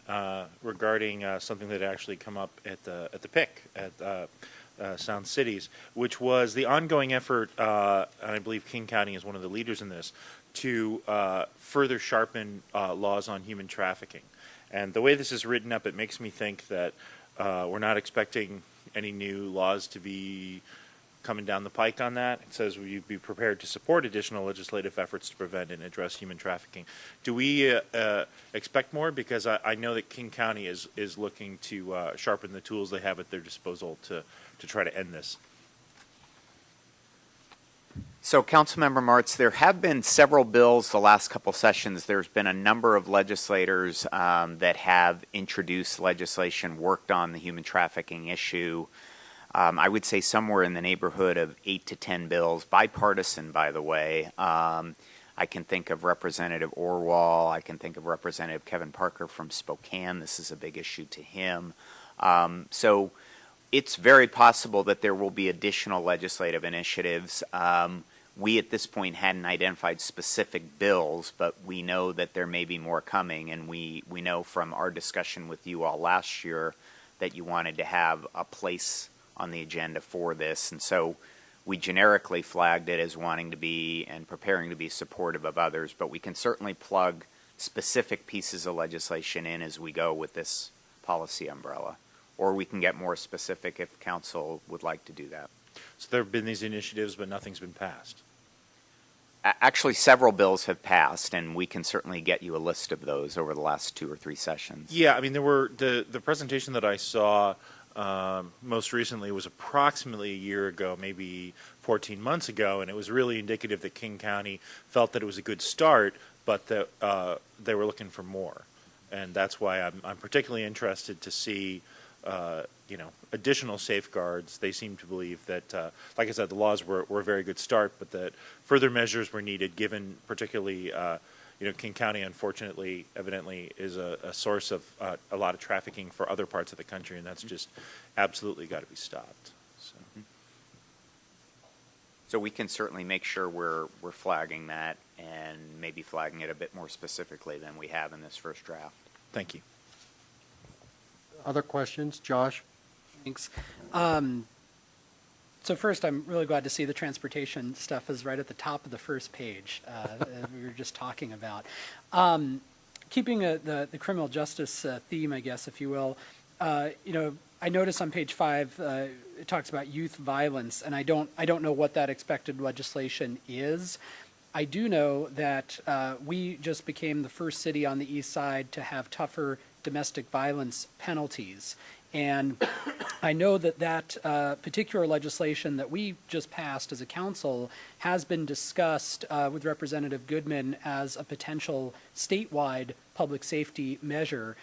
regarding something that actually come up at the PIC at Sound Cities, which was the ongoing effort, and I believe King County is one of the leaders in this, to further sharpen laws on human trafficking. And the way this is written up, it makes me think that we're not expecting any new laws to be coming down the pike on that. It says we'd be prepared to support additional legislative efforts to prevent and address human trafficking. Do we expect more? Because I know that King County is looking to sharpen the tools they have at their disposal to try to end this. So, Councilmember Martz, there have been several bills the last couple sessions. There's been a number of legislators that have introduced legislation, worked on the human trafficking issue. I would say somewhere in the neighborhood of 8 to 10 bills, bipartisan, by the way. I can think of Representative Orwell. I can think of Representative Kevin Parker from Spokane. This is a big issue to him. So it's very possible that there will be additional legislative initiatives. We at this point hadn't identified specific bills, but we know that there may be more coming, and we know from our discussion with you all last year that you wanted to have a place on the agenda for this, and so we generically flagged it as wanting to be and preparing to be supportive of others, but we can certainly plug specific pieces of legislation in as we go with this policy umbrella, or we can get more specific if council would like to do that. So there have been these initiatives, but nothing's been passed. Actually, several bills have passed, and we can certainly get you a list of those over the last 2 or 3 sessions. Yeah, I mean, there were the presentation that I saw most recently was approximately a year ago, maybe 14 months ago, and it was really indicative that King County felt that it was a good start, but that they were looking for more. And that's why I'm particularly interested to see additional safeguards. They seem to believe that, like I said, the laws were a very good start, but that further measures were needed, given particularly King County, unfortunately, evidently, is a source of a lot of trafficking for other parts of the country, and that's just absolutely got to be stopped. So. So we can certainly make sure we're flagging that and maybe flagging it a bit more specifically than we have in this first draft. Thank you. Other questions? Josh? Thanks. So first, I'm really glad to see the transportation stuff is right at the top of the first page we were just talking about. Keeping the criminal justice theme, I guess, if you will, I notice on page 5 it talks about youth violence, and I don't know what that expected legislation is. I do know that we just became the first city on the east side to have tougher domestic violence penalties. And I know that particular legislation that we just passed as a council has been discussed with Representative Goodman as a potential statewide public safety measure.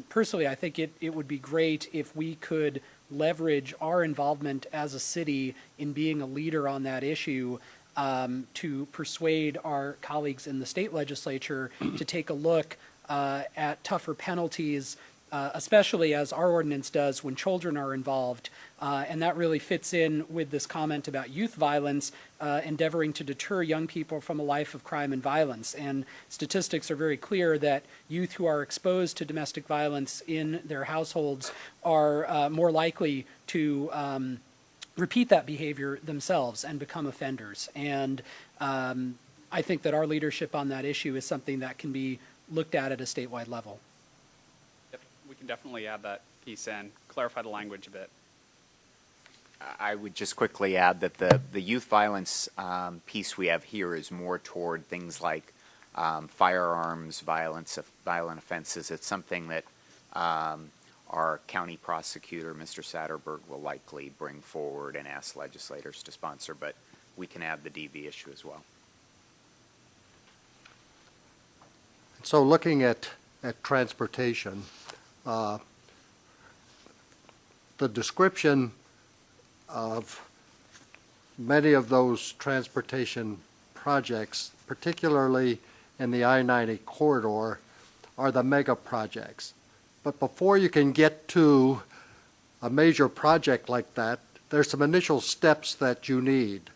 Personally, I think it would be great if we could leverage our involvement as a city in being a leader on that issue to persuade our colleagues in the state legislature to take a look at tougher penalties, especially as our ordinance does when children are involved. And that really fits in with this comment about youth violence, endeavoring to deter young people from a life of crime and violence. And statistics are very clear that youth who are exposed to domestic violence in their households are more likely to repeat that behavior themselves and become offenders. And I think that our leadership on that issue is something that can be looked at a statewide level. We can definitely add that piece in, clarify the language a bit. I would just quickly add that the youth violence piece we have here is more toward things like firearms, violent offenses. It's something that our county prosecutor, Mr. Satterberg, will likely bring forward and ask legislators to sponsor, but we can add the DV issue as well. So looking at transportation, the description of many of those transportation projects, particularly in the I-90 corridor, are the mega projects. But before you can get to a major project like that, there's some initial steps that you need.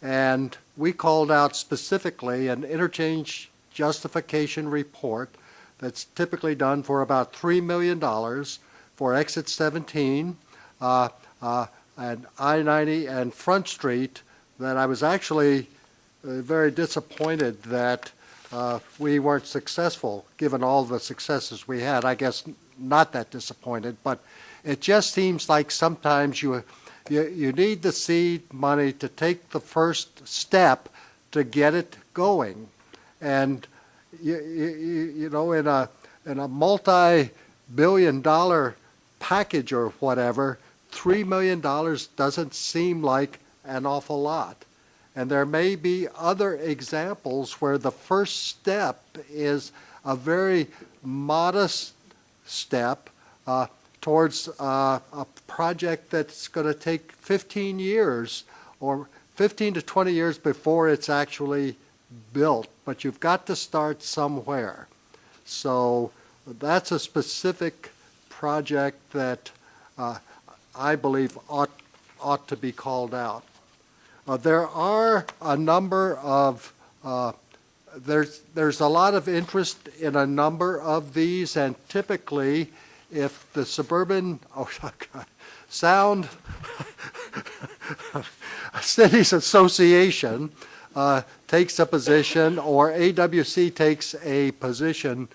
And we called out specifically an interchange justification report that's typically done for about $3 million for Exit 17 and I-90 and Front Street, that I was actually very disappointed that we weren't successful, given all the successes we had. I guess not that disappointed, but it just seems like sometimes you need the seed money to take the first step to get it going. And you know, in a multi-billion-dollar package or whatever, $3 million doesn't seem like an awful lot. And there may be other examples where the first step is a very modest step towards a project that's going to take 15 years or 15 to 20 years before it's actually built. But you've got to start somewhere. So that's a specific project that I believe ought to be called out. There are a number of there's a lot of interest in a number of these, and typically if the suburban Sound Cities Association takes a position, or AWC takes a position,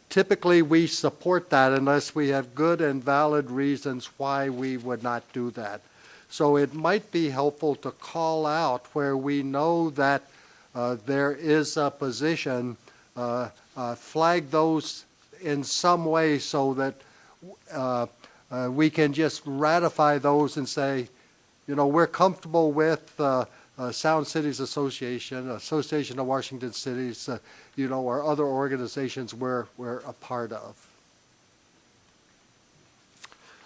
typically we support that unless we have good and valid reasons why we would not do that. So it might be helpful to call out where we know that there is a position, flag those in some way so that we can just ratify those and say, you know, we're comfortable with Sound Cities Association, Association of Washington Cities, you know, or other organizations we're a part of.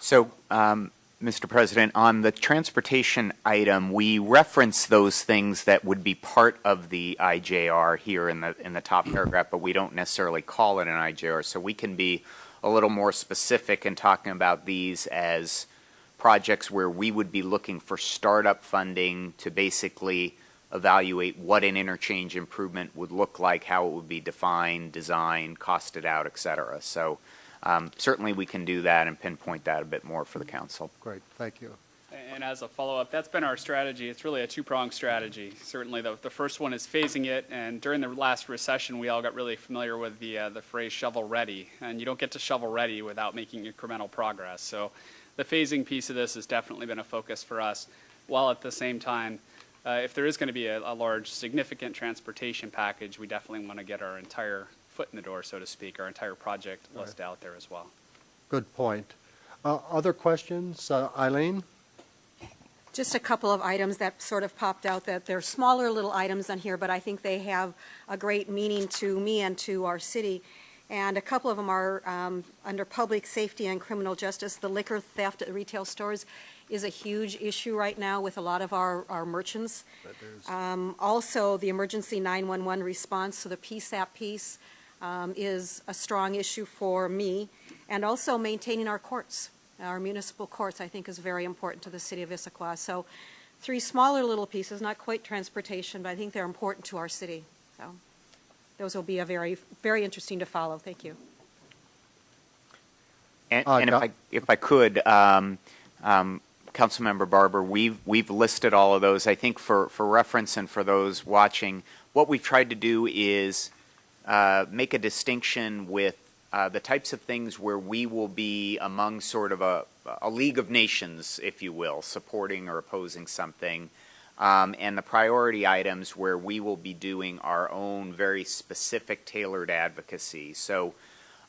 So Mr. President, on the transportation item, we reference those things that would be part of the IJR here in the top paragraph, but we don't necessarily call it an IJR. So we can be a little more specific in talking about these as projects where we would be looking for startup funding to basically evaluate what an interchange improvement would look like, how it would be defined, designed, costed out, et cetera. So certainly we can do that and pinpoint that a bit more for the council. Great, thank you. And as a follow-up, that's been our strategy. It's really a two-pronged strategy. Certainly the first one is phasing it, and during the last recession, we all got really familiar with the phrase shovel ready, and you don't get to shovel ready without making incremental progress. So the phasing piece of this has definitely been a focus for us, while at the same time, if there is going to be a large, significant transportation package, we definitely want to get our entire foot in the door, so to speak, our entire project list out there as well. Good point. Other questions? Eileen? Just a couple of items that sort of popped out, that they're smaller little items on here, but I think they have a great meaning to me and to our city. And a couple of them are under public safety and criminal justice. The liquor theft at retail stores is a huge issue right now with a lot of our merchants. Also, the emergency 911 response, so the PSAP piece is a strong issue for me. And also maintaining our courts. Our municipal courts, I think, is very important to the city of Issaquah. So 3 smaller little pieces, not quite transportation, but I think they're important to our city. So those will be a very, very interesting to follow. Thank you. And if I could, Councilmember Barber, we've listed all of those. I think for reference and for those watching, what we've tried to do is make a distinction with the types of things where we will be among sort of a league of nations, if you will, supporting or opposing something, and the priority items where we will be doing our own very specific tailored advocacy. So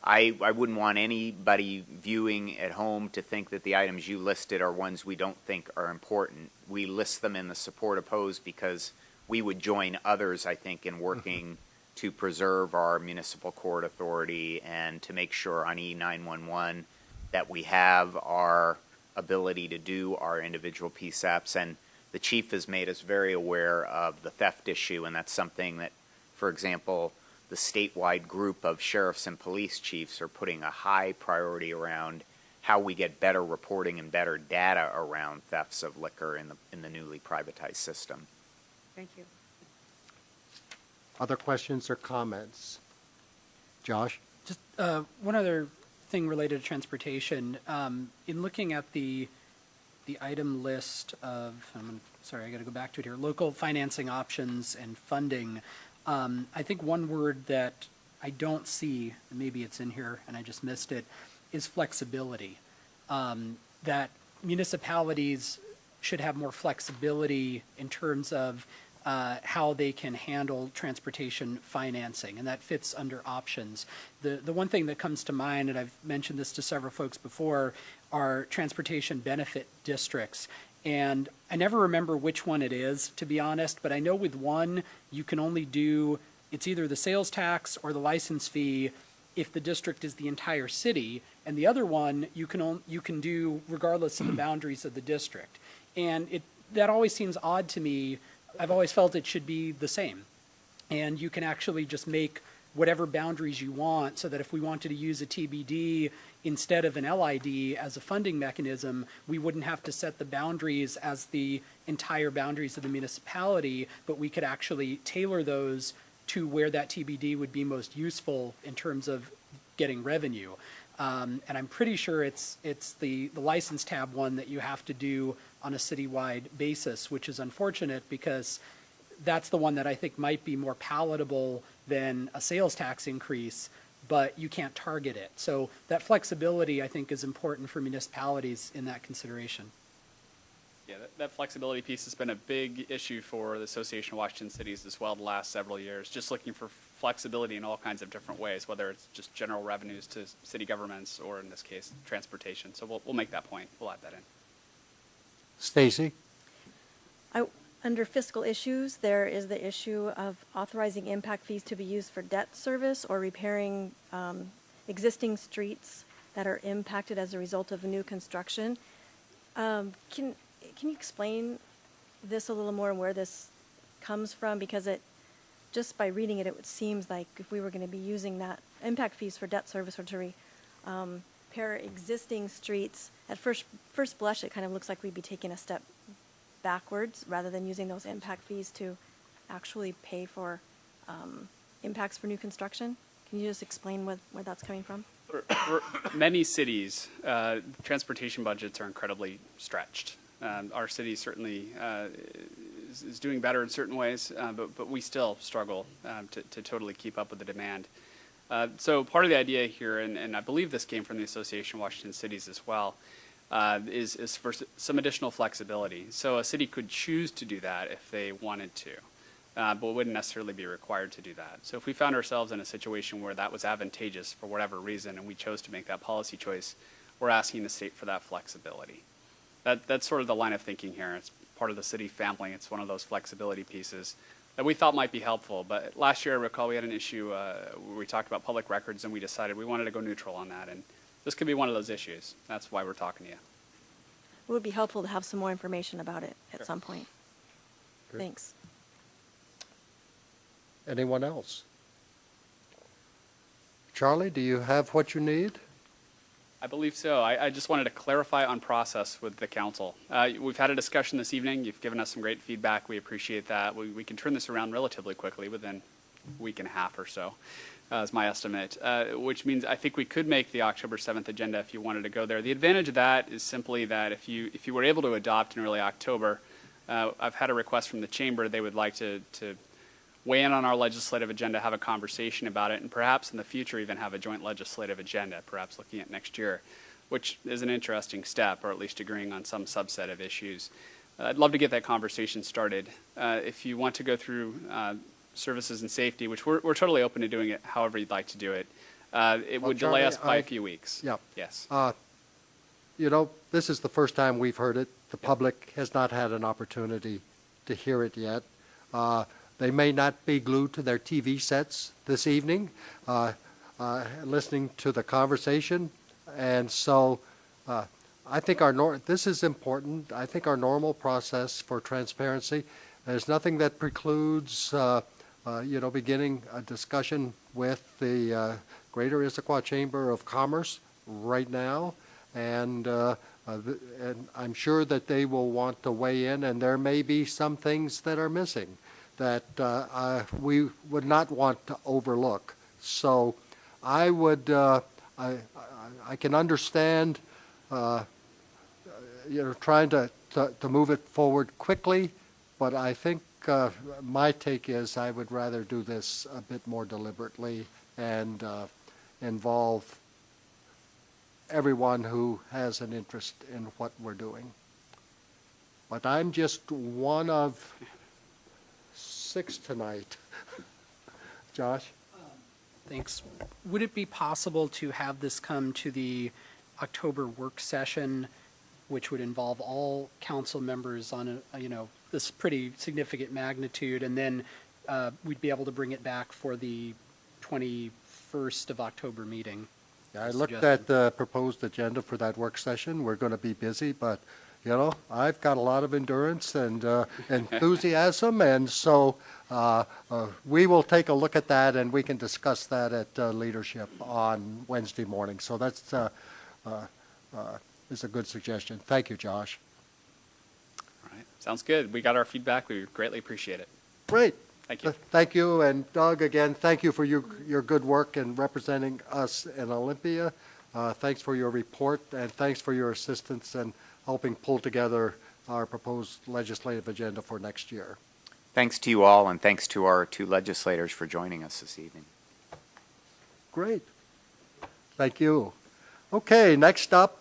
I wouldn't want anybody viewing at home to think that the items you listed are ones we don't think are important. We list them in the support oppose because we would join others, I think, in working to preserve our municipal court authority and to make sure on E911 that we have our ability to do our individual PSAPs. And the chief has made us very aware of the theft issue, and that's something that, for example, the statewide group of sheriffs and police chiefs are putting a high priority around how we get better reporting and better data around thefts of liquor in the newly privatized system. Thank you. Other questions or comments? Josh? Just one other thing related to transportation. In looking at the item list of, sorry, I got to go back to it here, local financing options and funding, I think one word that I don't see, and maybe it's in here and I just missed it, is flexibility. That municipalities should have more flexibility in terms of how they can handle transportation financing, and that fits under options. The one thing that comes to mind, and I've mentioned this to several folks before, are transportation benefit districts. And I never remember which one it is, to be honest, but I know with one, you can only do, it's either the sales tax or the license fee if the district is the entire city, and the other one you can do regardless of the boundaries of the district. And that always seems odd to me. I've always felt it should be the same. And you can actually just make whatever boundaries you want, so that if we wanted to use a TBD instead of an LID as a funding mechanism, we wouldn't have to set the boundaries as the entire boundaries of the municipality, but we could actually tailor those to where that TBD would be most useful in terms of getting revenue. And I'm pretty sure it's the license tab one that you have to do on a citywide basis, which is unfortunate because that's the one that I think might be more palatable than a sales tax increase, but you can't target it. So that flexibility, I think, is important for municipalities in that consideration. Yeah, that flexibility piece has been a big issue for the Association of Washington Cities as well the last several years, just looking for flexibility in all kinds of different ways, whether it's just general revenues to city governments or, in this case, transportation. So we'll make that point. We'll add that in. Stacy? Under fiscal issues, there is the issue of authorizing impact fees to be used for debt service or repairing existing streets that are impacted as a result of new construction. Can you explain this a little more and where this comes from? Because just by reading it, it seems like if we were going to be using that impact fees for debt service or to repair existing streets, at first blush, it kind of looks like we'd be taking a step backwards rather than using those impact fees to actually pay for impacts for new construction. Can you just explain where that's coming from? For many cities, transportation budgets are incredibly stretched. Our city certainly is doing better in certain ways, but we still struggle to totally keep up with the demand. So part of the idea here, and I believe this came from the Association of Washington Cities as well, is for some additional flexibility. So a city could choose to do that if they wanted to, but wouldn't necessarily be required to do that. So if we found ourselves in a situation where that was advantageous for whatever reason and we chose to make that policy choice, we're asking the state for that flexibility. That's sort of the line of thinking here. It's part of the city family. It's one of those flexibility pieces that we thought might be helpful. But last year, I recall we had an issue where we talked about public records and we decided we wanted to go neutral on that. And this could be one of those issues. That's why we're talking to you. It would be helpful to have some more information about it at some point. Good. Thanks. Anyone else? Charlie, do you have what you need? I believe so. I just wanted to clarify on process with the council. We've had a discussion this evening. You've given us some great feedback. We appreciate that. We can turn this around relatively quickly within a week and a half or so, is my estimate, which means I think we could make the October 7th agenda if you wanted to go there. The advantage of that is simply that if you were able to adopt in early October, I've had a request from the chamber. They would like to weigh in on our legislative agenda, have a conversation about it, and perhaps in the future even have a joint legislative agenda, perhaps looking at next year, which is an interesting step, or at least agreeing on some subset of issues. I'd love to get that conversation started. If you want to go through services and safety, which we're totally open to doing it however you'd like to do it, it would delay Charlie, us by a few weeks. Yeah. Yes. You know, this is the first time we've heard it. The public has not had an opportunity to hear it yet. They may not be glued to their TV sets this evening, listening to the conversation. And so I think this is important. I think our normal process for transparency, there's nothing that precludes, beginning a discussion with the Greater Issaquah Chamber of Commerce right now. And I'm sure that they will want to weigh in, and there may be some things that are missing that we would not want to overlook. So I would, I can understand, trying to move it forward quickly, but I think my take is I would rather do this a bit more deliberately and involve everyone who has an interest in what we're doing. But I'm just one of 6 tonight. Josh? Thanks. Would it be possible to have this come to the October work session, which would involve all council members on this pretty significant magnitude, and then we'd be able to bring it back for the 21st of October meeting? Yeah, I looked at the proposed agenda for that work session. We're going to be busy, but I've got a lot of endurance and enthusiasm, and so we will take a look at that, and we can discuss that at leadership on Wednesday morning. So that's is a good suggestion. Thank you, Josh. All right. Sounds good. We got our feedback. We greatly appreciate it. Great. Thank you. Thank you, and Doug, again, thank you for your good work in representing us in Olympia. Thanks for your report, and thanks for your assistance in helping pull together our proposed legislative agenda for next year. Thanks to you all, and thanks to our 2 legislators for joining us this evening. Great. Thank you. Okay, next up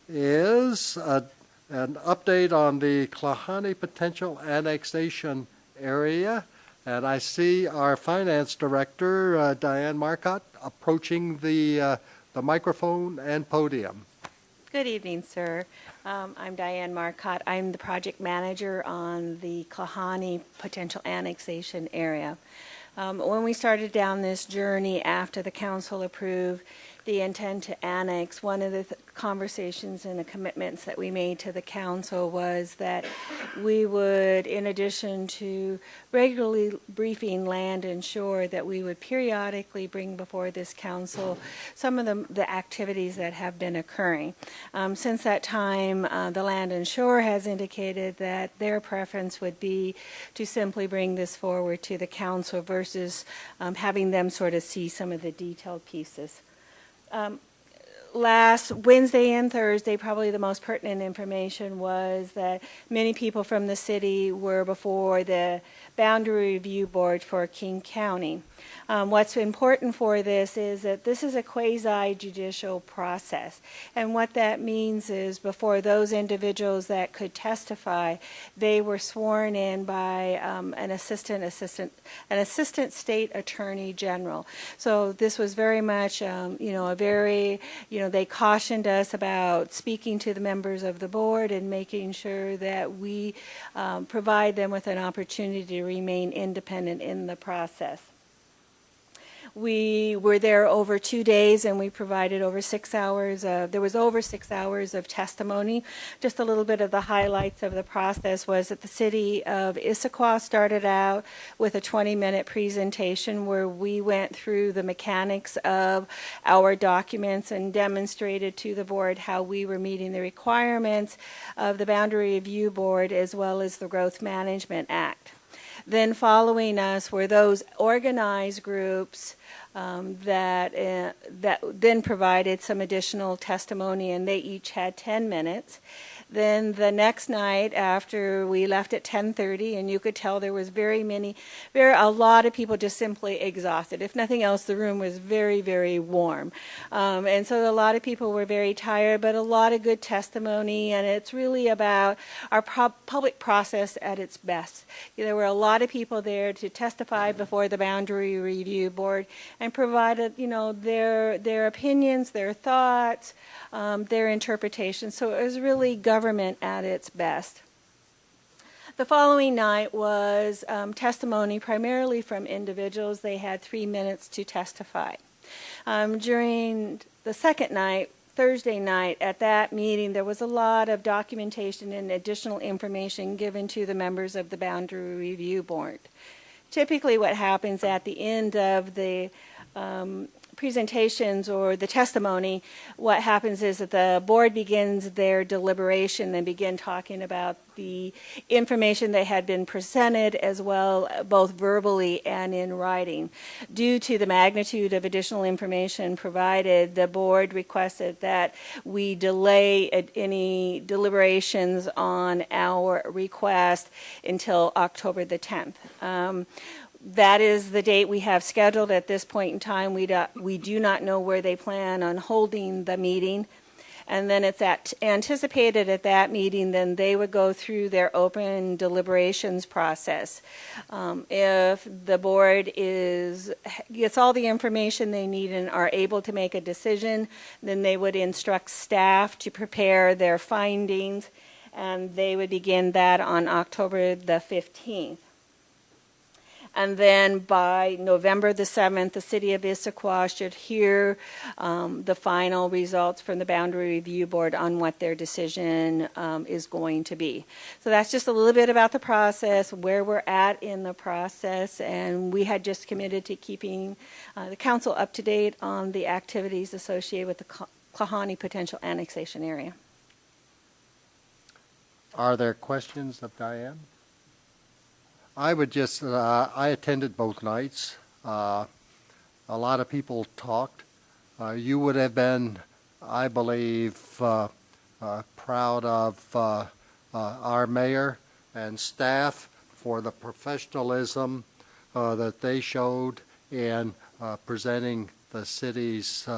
is an update on the Klahanie Potential Annexation Area. And I see our Finance Director, Diane Marcotte, approaching the microphone and podium. Good evening, sir. I'm Diane Marcotte. I'm the project manager on the Klahanie Potential Annexation Area. When we started down this journey after the council approved the intent to annex, one of the conversations and the commitments that we made to the council was that we would, in addition to regularly briefing Land and Shore, that we would periodically bring before this council some of the activities that have been occurring. Since that time, the Land and Shore has indicated that their preference would be to simply bring this forward to the council versus having them sort of see some of the detailed pieces. Last Wednesday and Thursday, probably the most pertinent information was that many people from the city were before the Boundary Review Board for King County. What's important for this is that this is a quasi-judicial process. And what that means is before those individuals that could testify, they were sworn in by an assistant state attorney general. So this was very much, they cautioned us about speaking to the members of the board and making sure that we provide them with an opportunity to remain independent in the process. We were there over 2 days, and we provided over 6 hours. There was over 6 hours of testimony. Just a little bit of the highlights of the process was that the city of Issaquah started out with a 20-minute presentation where we went through the mechanics of our documents and demonstrated to the board how we were meeting the requirements of the Boundary Review Board as well as the Growth Management Act. Then following us were those organized groups that then provided some additional testimony, and they each had 10 minutes. Then the next night after we left at 10:30, and you could tell there was a lot of people just simply exhausted. If nothing else, the room was very, very warm. And so a lot of people were very tired, but a lot of good testimony, and it's really about our public process at its best. There were a lot of people there to testify before the Boundary Review Board and provided, their opinions, their thoughts, their interpretations. So it was really government at its best. The following night was testimony primarily from individuals. They had 3 minutes to testify. During the second night, Thursday night, at that meeting, there was a lot of documentation and additional information given to the members of the Boundary Review Board. Typically what happens at the end of the presentations or the testimony, what happens is that the board begins their deliberation. They begin talking about the information that had been presented as well, both verbally and in writing. Due to the magnitude of additional information provided, the board requested that we delay any deliberations on our request until October the 10th. That is the date we have scheduled at this point in time. We do not know where they plan on holding the meeting. And then it's anticipated at that meeting, then they would go through their open deliberations process. If the board gets all the information they need and are able to make a decision, then they would instruct staff to prepare their findings, and they would begin that on October the 15th. And then by November the 7th, the city of Issaquah should hear the final results from the Boundary Review Board on what their decision is going to be. So that's just a little bit about the process, where we're at in the process, and we had just committed to keeping the council up to date on the activities associated with the Klahanie Potential Annexation Area. Are there questions of Diane? I would just, I attended both nights. A lot of people talked. You would have been, I believe, proud of our mayor and staff for the professionalism that they showed in presenting the city's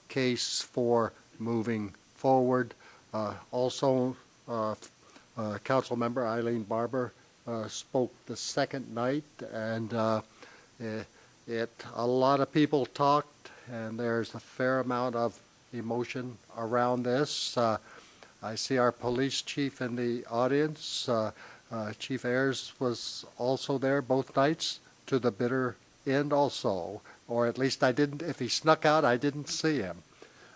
case for moving forward. Also, Council Member Eileen Barber spoke the second night, and a lot of people talked, and there's a fair amount of emotion around this. I see our police chief in the audience. Chief Ayers was also there both nights to the bitter end also, or at least I didn't, if he snuck out, I didn't see him.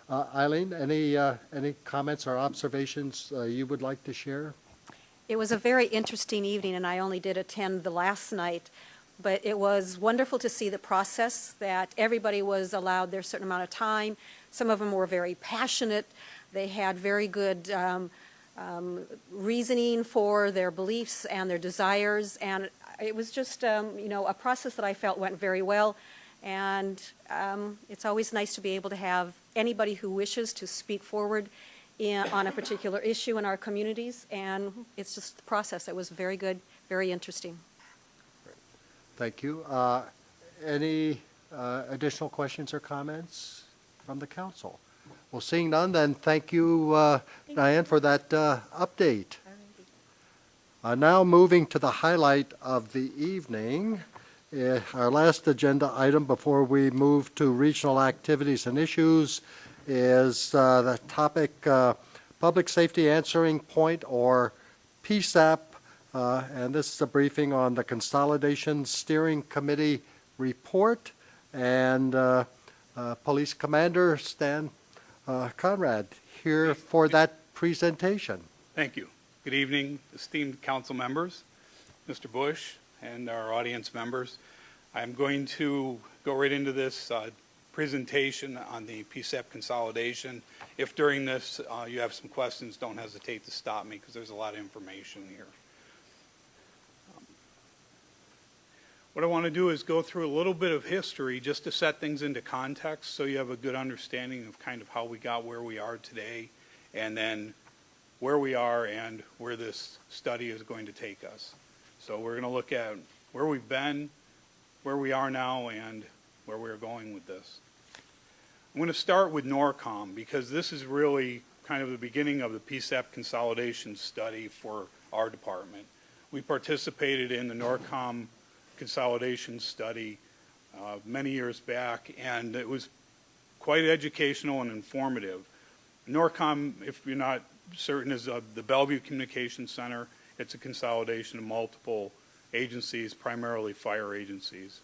Eileen, any comments or observations you would like to share? It was a very interesting evening, and I only did attend the last night, but it was wonderful to see the process, that everybody was allowed their certain amount of time. Some of them were very passionate. They had very good reasoning for their beliefs and their desires, and it was just, a process that I felt went very well. And it's always nice to be able to have anybody who wishes to speak forward on a particular issue in our communities, and it's just the process. It was very good, very interesting. Thank you. Any additional questions or comments from the council? Well, seeing none, then thank you, Diane, for that update. Now moving to the highlight of the evening, our last agenda item before we move to regional activities and issues is the topic Public Safety Answering Point, or PSAP, and this is a briefing on the Consolidation Steering Committee report, and Police Commander Stan Conrad here for that presentation. Thank you. Good evening, esteemed council members, Mr. Bush, and our audience members. I'm going to go right into this presentation on the PSAP consolidation. If during this you have some questions, don't hesitate to stop me, because there's a lot of information here. What I want to do is go through a little bit of history just to set things into context, so you have a good understanding of kind of how we got where we are today, and then where we are and where this study is going to take us. So we're going to look at where we've been, where we are now, and where we're going with this. I'm going to start with NORCOM, because this is really kind of the beginning of the PSAP consolidation study for our department. We participated in the NORCOM consolidation study many years back, and it was quite educational and informative. NORCOM, if you're not certain, is the Bellevue Communications Center. It's a consolidation of multiple agencies, primarily fire agencies.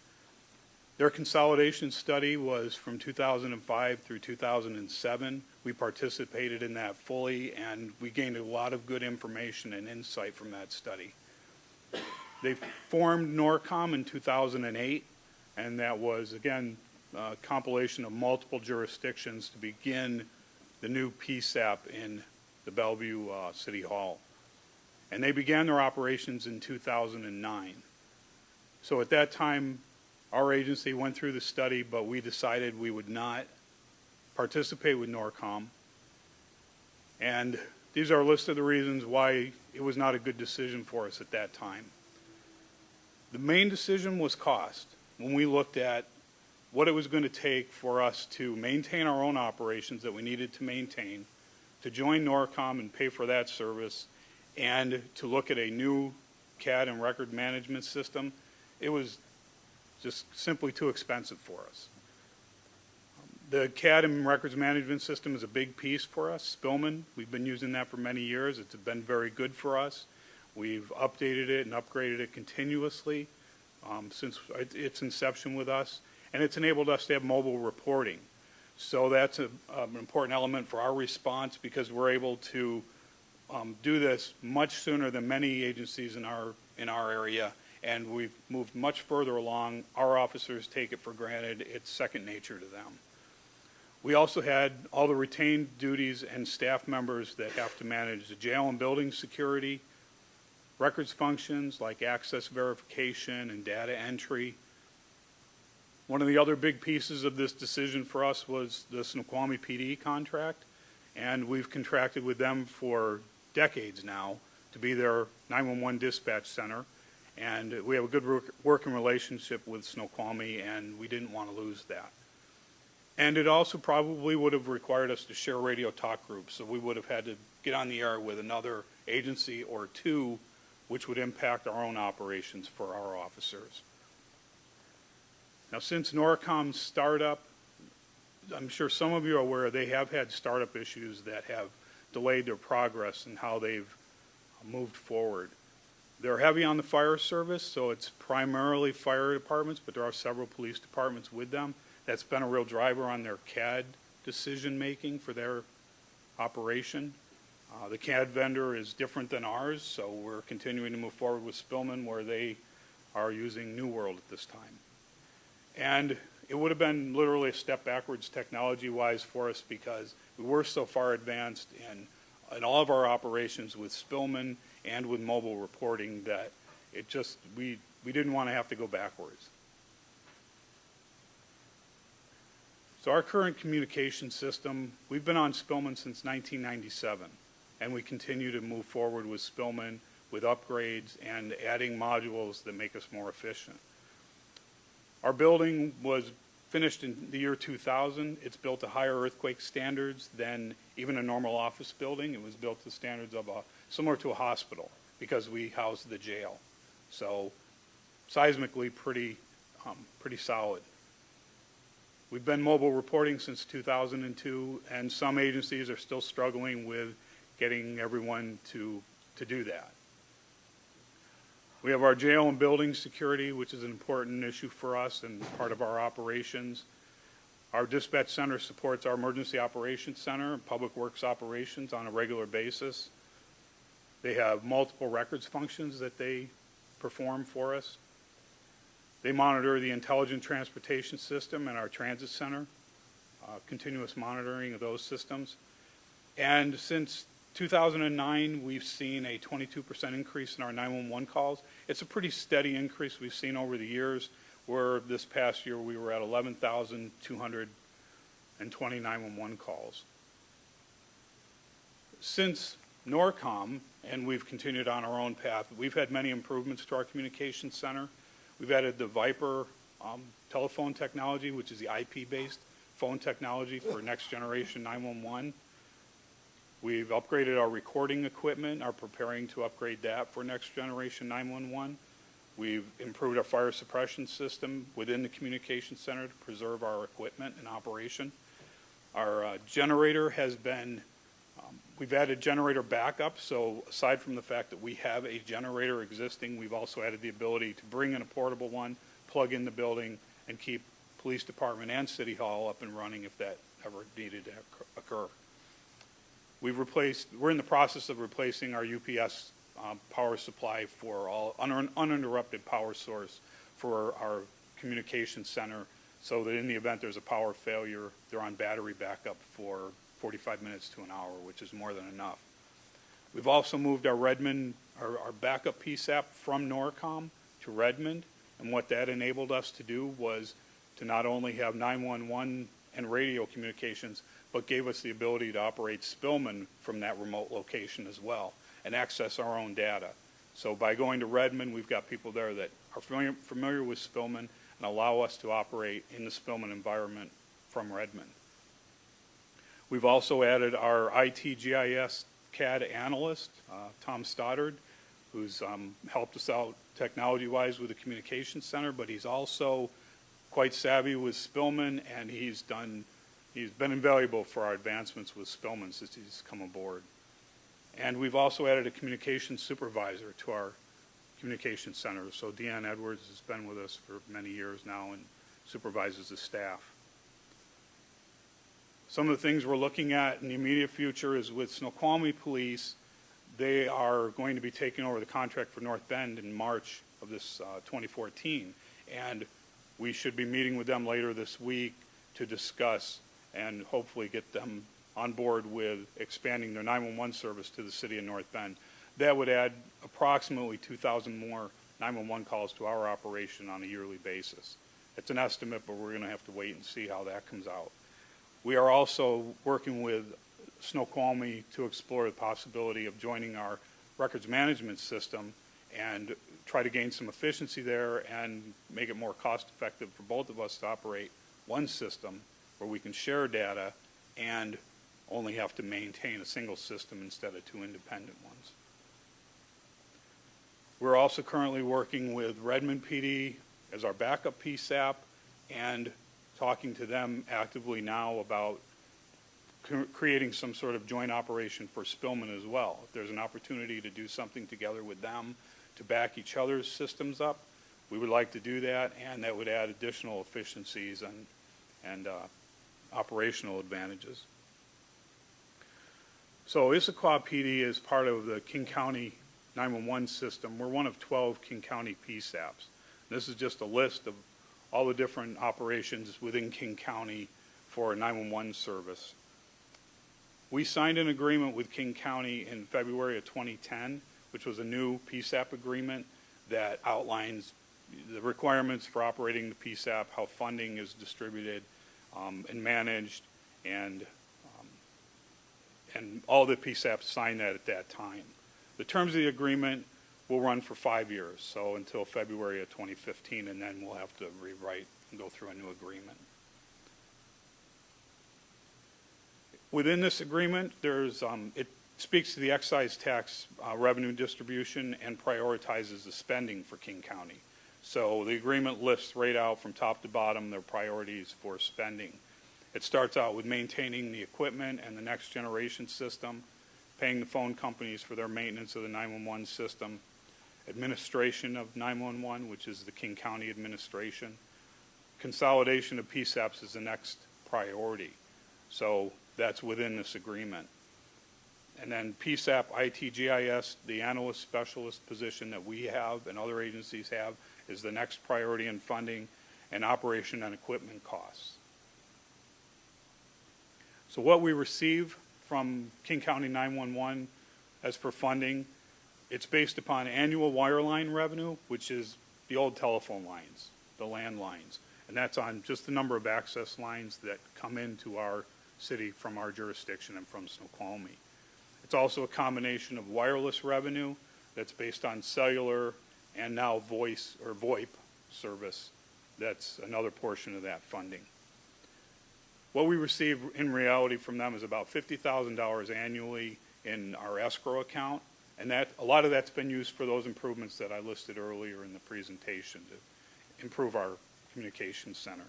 Their consolidation study was from 2005 through 2007. We participated in that fully, and we gained a lot of good information and insight from that study. They formed NORCOM in 2008, and that was, again, a compilation of multiple jurisdictions to begin the new PSAP in the Bellevue City Hall. And they began their operations in 2009. So at that time, our agency went through the study, but we decided we would not participate with NORCOM. And these are a list of the reasons why it was not a good decision for us at that time. The main decision was cost. When we looked at what it was going to take for us to maintain our own operations that we needed to maintain, to join NORCOM and pay for that service, and to look at a new CAD and record management system, it was just simply too expensive for us. The CAD and records management system is a big piece for us. Spillman, we've been using that for many years. It's been very good for us. We've updated it and upgraded it continuously since its inception with us, and it's enabled us to have mobile reporting. So that's an important element for our response, because we're able to do this much sooner than many agencies in our area, and we've moved much further along. Our officers take it for granted. It's second nature to them. We also had all the retained duties and staff members that have to manage the jail and building security, records functions like access verification and data entry. One of the other big pieces of this decision for us was the Snoqualmie PD contract, and we've contracted with them for decades now to be their 911 dispatch center, and we have a good working relationship with Snoqualmie, and we didn't want to lose that. And it also probably would have required us to share radio talk groups, so we would have had to get on the air with another agency or two, which would impact our own operations for our officers. Now, since NORCOM's startup, I'm sure some of you are aware they have had startup issues that have delayed their progress and how they've moved forward. They're heavy on the fire service, so it's primarily fire departments, but there are several police departments with them. That's been a real driver on their CAD decision-making for their operation. The CAD vendor is different than ours, so we're continuing to move forward with Spillman, where they are using New World at this time. And it would have been literally a step backwards technology-wise for us, because we were so far advanced in all of our operations with Spillman and with mobile reporting that it just, we didn't want to have to go backwards. So our current communication system, we've been on Spillman since 1997, and we continue to move forward with Spillman with upgrades and adding modules that make us more efficient. Our building was finished in the year 2000. It's built to higher earthquake standards than even a normal office building. It was built to standards of similar to a hospital, because we house the jail. So seismically pretty solid. We've been mobile reporting since 2002, and some agencies are still struggling with getting everyone to do that. We have our jail and building security, which is an important issue for us and part of our operations. Our dispatch center supports our emergency operations center and public works operations on a regular basis. They have multiple records functions that they perform for us. They monitor the intelligent transportation system and our transit center, continuous monitoring of those systems. And since 2009, we've seen a 22% increase in our 911 calls. It's a pretty steady increase we've seen over the years, where this past year we were at 11,220 911 calls. Since NORCOM, and we've continued on our own path, we've had many improvements to our communications center. We've added the Viper telephone technology, which is the IP-based phone technology for next generation 911. We've upgraded our recording equipment, are preparing to upgrade that for next generation 911. We've improved our fire suppression system within the communication center to preserve our equipment and operation. Our generator has been, we've added generator backup, so aside from the fact that we have a generator existing, we've also added the ability to bring in a portable one, plug in the building, and keep police department and city hall up and running if that ever needed to occur. We're in the process of replacing our UPS power supply for all uninterrupted power source for our communication center, so that in the event there's a power failure, they're on battery backup for 45 minutes to an hour, which is more than enough. We've also moved our Redmond, our backup PSAP from NORCOM to Redmond, and what that enabled us to do was to not only have 911 and radio communications, but gave us the ability to operate Spillman from that remote location as well and access our own data. So by going to Redmond, we've got people there that are familiar with Spillman and allow us to operate in the Spillman environment from Redmond. We've also added our IT GIS CAD analyst, Tom Stoddard, who's helped us out technology-wise with the communications center, but he's also quite savvy with Spillman, and he's been invaluable for our advancements with Spillman since he's come aboard. And we've also added a communications supervisor to our communications center. So Deanne Edwards has been with us for many years now and supervises the staff. Some of the things we're looking at in the immediate future is with Snoqualmie Police. They are going to be taking over the contract for North Bend in March of this 2014. And we should be meeting with them later this week to discuss and hopefully get them on board with expanding their 911 service to the city of North Bend. That would add approximately 2,000 more 911 calls to our operation on a yearly basis. It's an estimate, but we're going to have to wait and see how that comes out. We are also working with Snoqualmie to explore the possibility of joining our records management system and try to gain some efficiency there and make it more cost effective for both of us to operate one system where we can share data and only have to maintain a single system instead of two independent ones. We're also currently working with Redmond PD as our backup PSAP and talking to them actively now about creating some sort of joint operation for Spillman as well. If there's an opportunity to do something together with them to back each other's systems up. We would like to do that, and that would add additional efficiencies and operational advantages. So Issaquah PD is part of the King County 911 system. We're one of 12 King County PSAPs. This is just a list of all the different operations within King County for 911 service. We signed an agreement with King County in February of 2010, which was a new PSAP agreement that outlines the requirements for operating the PSAP, how funding is distributed and managed, and all the PSAPs signed that at that time. The terms of the agreement will run for 5 years, so until February of 2015, and then we'll have to rewrite and go through a new agreement. Within this agreement, it speaks to the excise tax revenue distribution and prioritizes the spending for King County. So the agreement lists right out from top to bottom their priorities for spending. It starts out with maintaining the equipment and the next generation system, paying the phone companies for their maintenance of the 911 system, administration of 911, which is the King County administration. Consolidation of PSAPs is the next priority. So that's within this agreement. And then PSAP ITGIS, the analyst specialist position that we have and other agencies have, is the next priority in funding and operation and equipment costs. So what we receive from King County 911 as for funding, it's based upon annual wireline revenue, which is the old telephone lines, the landlines. And that's on just the number of access lines that come into our city from our jurisdiction and from Snoqualmie. It's also a combination of wireless revenue that's based on cellular and now voice or VoIP service. That's another portion of that funding. What we receive in reality from them is about $50,000 annually in our escrow account, and that a lot of that's been used for those improvements that I listed earlier in the presentation to improve our communications center.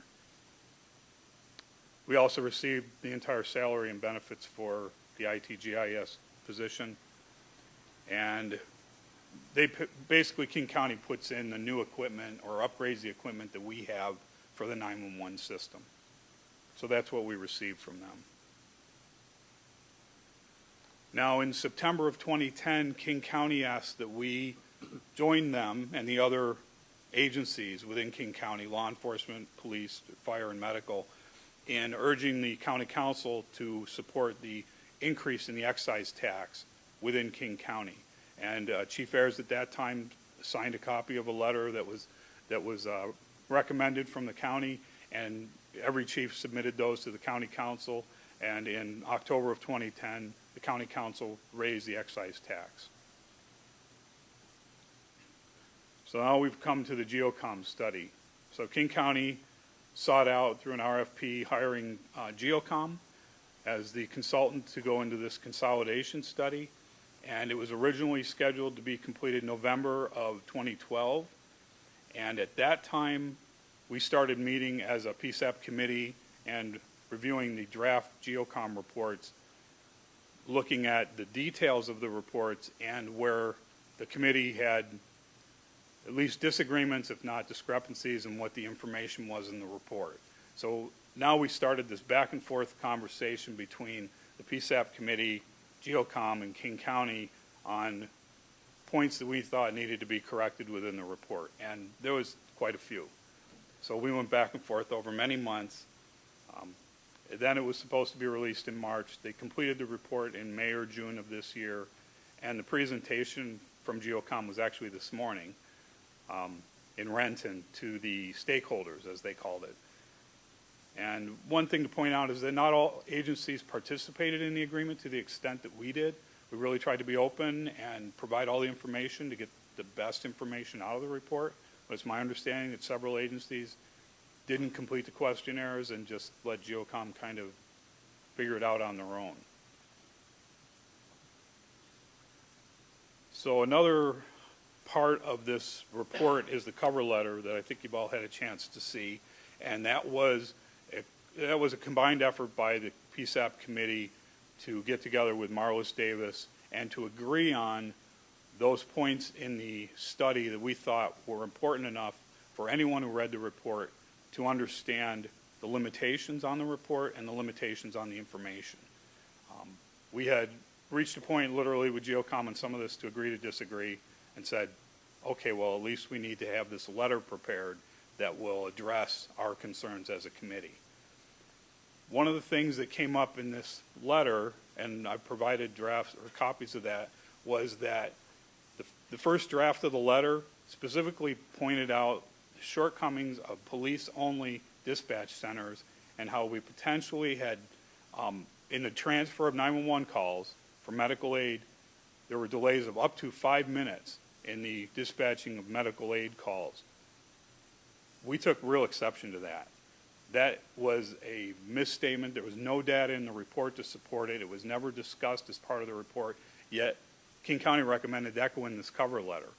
We also received the entire salary and benefits for the ITGIS position, and basically King County puts in the new equipment or upgrades the equipment that we have for the 911 system. So that's what we received from them. Now in September of 2010, King County asked that we join them and the other agencies within King County, law enforcement, police, fire, and medical, in urging the county council to support the increase in the excise tax within King County. And Chief Ayers at that time signed a copy of a letter that was recommended from the county, and every chief submitted those to the county council, and in October of 2010, the county council raised the excise tax. So now we've come to the GEOCOM study. So King County sought out through an RFP hiring GEOCOM as the consultant to go into this consolidation study, and it was originally scheduled to be completed November of 2012, and at that time we started meeting as a PSAP committee and reviewing the draft GEOCOM reports, looking at the details of the reports and where the committee had at least disagreements, if not discrepancies, in what the information was in the report. So now we started this back and forth conversation between the PSAP committee, GEOCOM, and King County on points that we thought needed to be corrected within the report, and there was quite a few. So we went back and forth over many months. Then it was supposed to be released in March. They completed the report in May or June of this year, and the presentation from GEOCOM was actually this morning in Renton to the stakeholders, as they called it. And one thing to point out is that not all agencies participated in the agreement to the extent that we did. We really tried to be open and provide all the information to get the best information out of the report. But it's my understanding that several agencies didn't complete the questionnaires and just let GEOCOM kind of figure it out on their own. So another part of this report is the cover letter that I think you've all had a chance to see, and that was a combined effort by the PSAP committee to get together with Marlis Davis and to agree on those points in the study that we thought were important enough for anyone who read the report to understand the limitations on the report and the limitations on the information. We had reached a point literally with GeoCom on some of this to agree to disagree and said, okay, well, at least we need to have this letter prepared that will address our concerns as a committee. One of the things that came up in this letter, and I provided drafts or copies of that, was that the first draft of the letter specifically pointed out the shortcomings of police-only dispatch centers and how we potentially had, in the transfer of 911 calls for medical aid, there were delays of up to 5 minutes in the dispatching of medical aid calls. We took real exception to that. That was a misstatement. There was no data in the report to support it. It was never discussed as part of the report, yet King County recommended that go in this cover letter.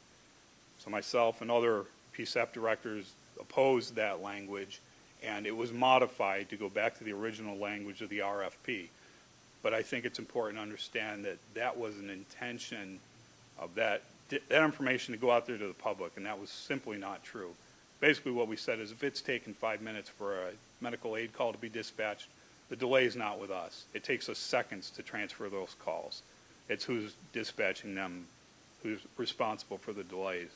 So myself and other PSAP directors opposed that language, and it was modified to go back to the original language of the RFP. But I think it's important to understand that that was an intention of that information to go out there to the public, and that was simply not true. Basically what we said is if it's taken 5 minutes for a medical aid call to be dispatched, the delay is not with us. It takes us seconds to transfer those calls. It's who's dispatching them, who's responsible for the delays.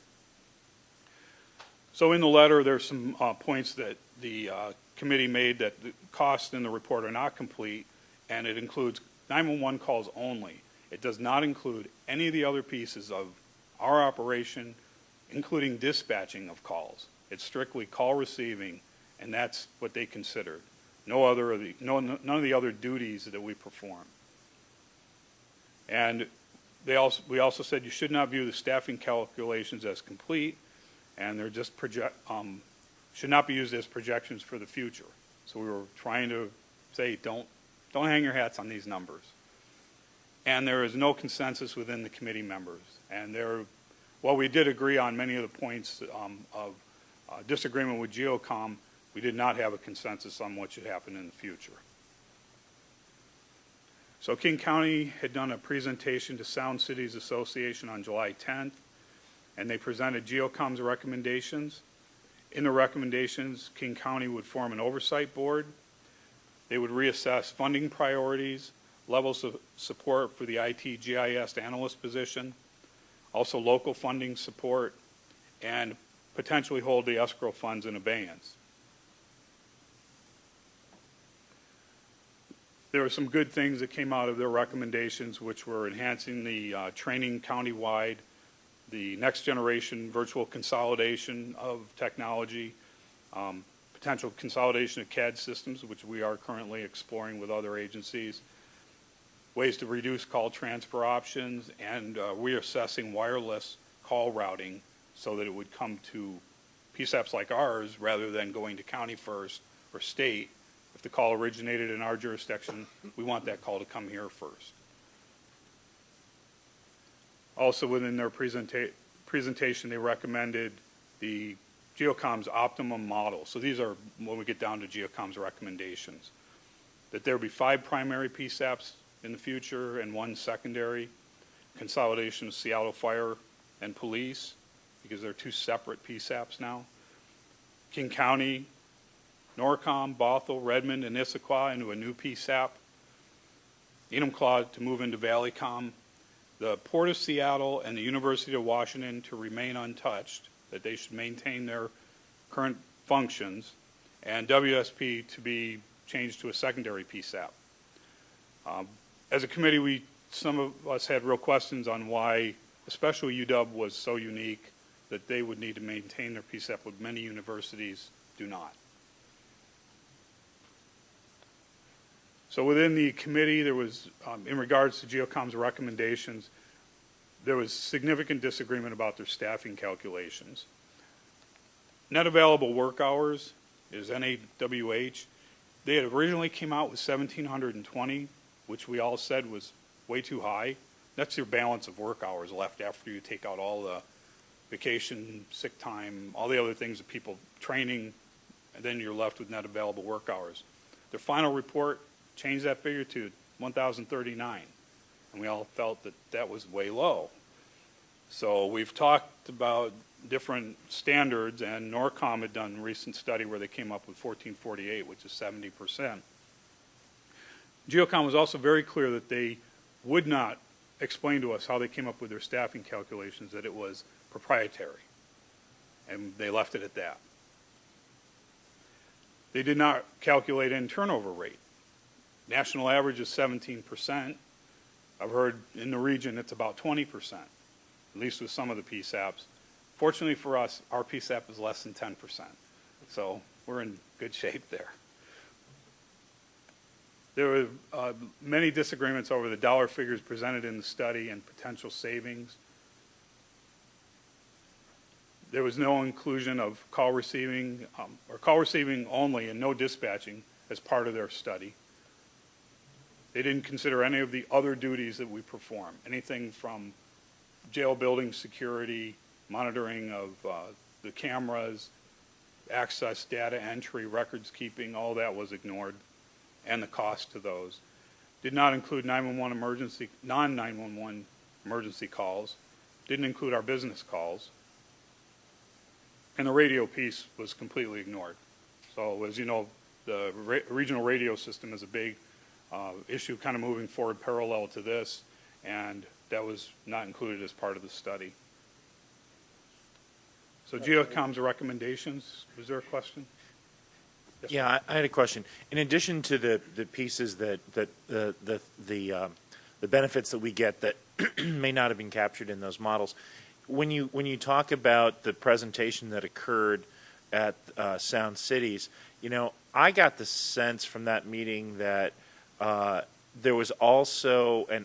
So in the letter, there's some points that the committee made that the costs in the report are not complete, and it includes 911 calls only. It does not include any of the other pieces of our operation, including dispatching of calls. It's strictly call receiving, and that's what they considered. None of the other duties that we perform. And we also said you should not view the staffing calculations as complete, and they're just should not be used as projections for the future. So we were trying to say, don't hang your hats on these numbers. And there is no consensus within the committee members. And while we did agree on many of the points of disagreement with GeoCom, we did not have a consensus on what should happen in the future. So King County had done a presentation to Sound Cities Association on July 10th, and they presented GeoCom's recommendations. In the recommendations, King County would form an oversight board. They would reassess funding priorities, levels of support for the IT GIS analyst position, also local funding support, and potentially hold the escrow funds in abeyance. There were some good things that came out of their recommendations, which were enhancing the training countywide, the next generation virtual consolidation of technology, potential consolidation of CAD systems, which we are currently exploring with other agencies, ways to reduce call transfer options, and reassessing wireless call routing so that it would come to PSAPs like ours rather than going to county first or state. If the call originated in our jurisdiction, we want that call to come here first. Also within their presentation, they recommended the GeoCom's optimum model. So these are when we get down to GeoCom's recommendations. That there be 5 primary PSAPs in the future and 1 secondary. Consolidation of Seattle Fire and Police, because they're 2 separate PSAPs now. King County, Norcom, Bothell, Redmond, and Issaquah into a new PSAP. Enumclaw to move into Valleycom. The Port of Seattle and the University of Washington to remain untouched, that they should maintain their current functions, and WSP to be changed to a secondary PSAP. As a committee, some of us had real questions on why, especially UW was so unique that they would need to maintain their PSAP, but many universities do not. So within the committee, there was, in regards to GeoCom's recommendations, there was significant disagreement about their staffing calculations. Net available work hours is NAWH. They had originally came out with 1,720, which we all said was way too high. That's your balance of work hours left after you take out all the vacation, sick time, all the other things that people training, and then you're left with net available work hours. Their final report changed that figure to 1,039, and we all felt that that was way low. So we've talked about different standards, and NORCOM had done a recent study where they came up with 1448, which is 70%. GeoCom was also very clear that they would not explain to us how they came up with their staffing calculations, that it was proprietary, and they left it at that. They did not calculate in turnover rate. National average is 17%. I've heard in the region it's about 20%, at least with some of the PSAPs. Fortunately for us, our PSAP is less than 10%, so we're in good shape there. There were many disagreements over the dollar figures presented in the study and potential savings. There was no inclusion of call receiving or call receiving only and no dispatching as part of their study. They didn't consider any of the other duties that we perform, anything from jail building security, monitoring of the cameras, access, data entry, records keeping, all that was ignored, and the cost to those. Did not include 911 emergency, non-911 emergency calls, didn't include our business calls, and the radio piece was completely ignored. So as you know, the regional radio system is a big issue kind of moving forward parallel to this, and that was not included as part of the study. So GeoCom's recommendations, was there a question? Yes, Yeah, I had a question. In addition to the pieces that the benefits that we get that may not have been captured in those models, when you talk about the presentation that occurred at Sound Cities, you know, I got the sense from that meeting that there was also, and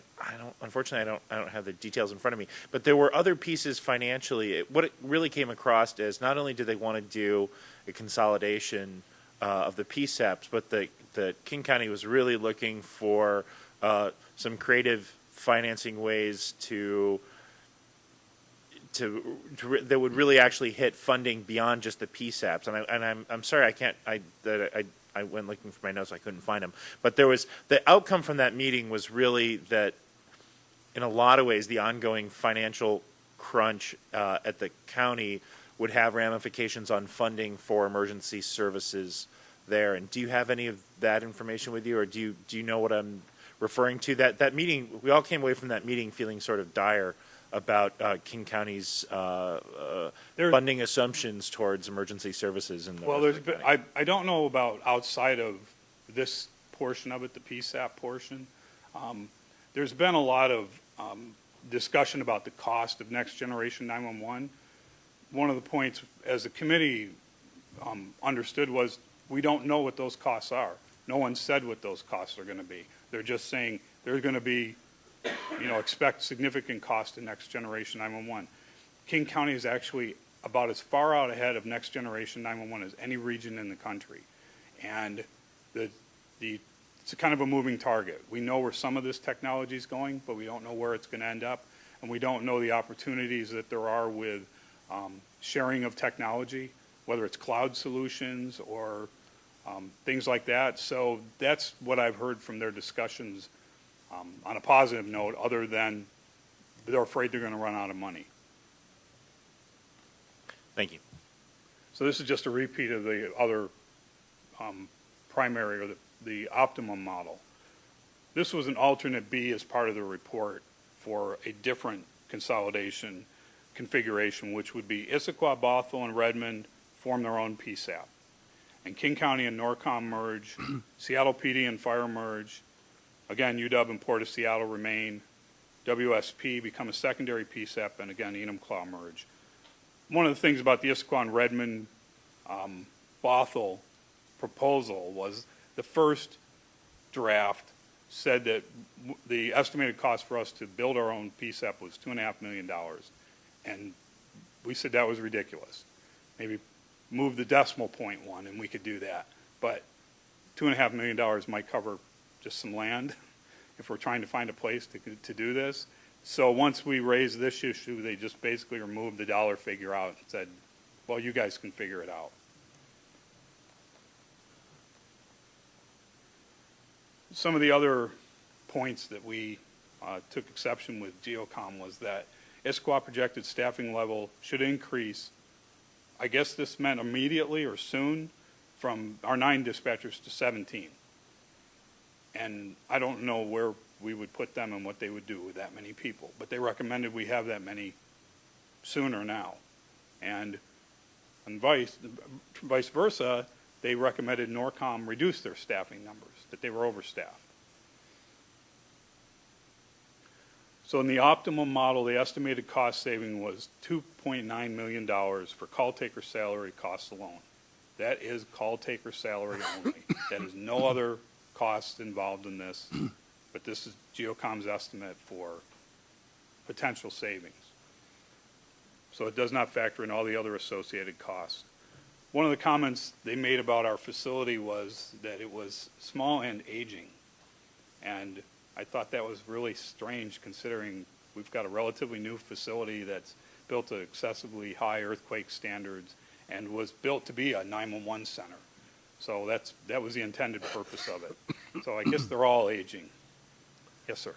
unfortunately I don't have the details in front of me, but there were other pieces financially. What it really came across is not only did they want to do a consolidation of the PSAPs, but the King County was really looking for some creative financing ways that would really actually hit funding beyond just the PSAPs. And I'm sorry I went looking for my notes, I couldn't find them. But there was the outcome from that meeting was really that in a lot of ways the ongoing financial crunch at the county would have ramifications on funding for emergency services there. And do you have any of that information with you, or do you know what I'm referring to? That meeting, we all came away from that meeting feeling sort of dire about King County's funding assumptions towards emergency services. Well, I don't know about outside of this portion of it, the PSAP portion. There's been a lot of discussion about the cost of Next Generation 911. One of the points, as the committee understood, was we don't know what those costs are. No one said what those costs are going to be. They're just saying they're going to be, expect significant cost in Next Generation 911. King County is actually about as far out ahead of Next Generation 911 as any region in the country. And it's kind of a moving target. We know where some of this technology is going, but we don't know where it's going to end up. And we don't know the opportunities that there are with sharing of technology, whether it's cloud solutions or things like that. So that's what I've heard from their discussions on a positive note, other than they're afraid they're going to run out of money. Thank you. So this is just a repeat of the other primary, or the optimum model. This was an alternate B as part of the report for a different consolidation configuration, which would be Issaquah, Bothell, and Redmond form their own PSAP. And King County and NORCOM merge, Seattle PD and Fire merge, again, UW and Port of Seattle remain, WSP become a secondary PSAP, and again, Enumclaw merge. One of the things about the Issaquah and Redmond Bothell proposal was the first draft said that the estimated cost for us to build our own PSAP was $2.5 million. And we said that was ridiculous. Maybe move the decimal point one and we could do that. But $2.5 million might cover just some land if we're trying to find a place to do this. So once we raised this issue, they just basically removed the dollar figure out and said, well, you guys can figure it out. Some of the other points that we took exception with GeoCom was that Issaquah projected staffing level should increase. I guess this meant immediately or soon from our 9 dispatchers to 17. And I don't know where we would put them and what they would do with that many people, but they recommended we have that many sooner now. And vice versa, they recommended Norcom reduce their staffing numbers, that they were overstaffed. So in the optimum model, the estimated cost saving was $2.9 million for call taker salary costs alone. That is call taker salary only. That is no other cost involved in this, but this is GeoCom's estimate for potential savings. So it does not factor in all the other associated costs. One of the comments they made about our facility was that it was small and aging. And I thought that was really strange considering we've got a relatively new facility that's built to excessively high earthquake standards and was built to be a 911 center. So that was the intended purpose of it. So I guess they're all aging. Yes, sir.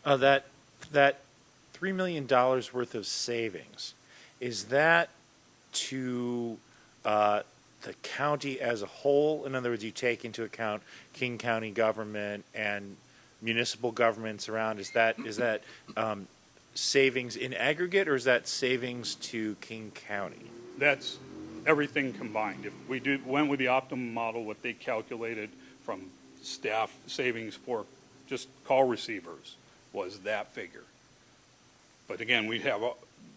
That $3 million worth of savings, is that to the county as a whole? In other words, you take into account King County government and municipal governments around. Is that savings in aggregate, or is that savings to King County? That's everything combined. If we went with the optimum model, what they calculated from staff savings for just call receivers was that figure. But again, we'd have,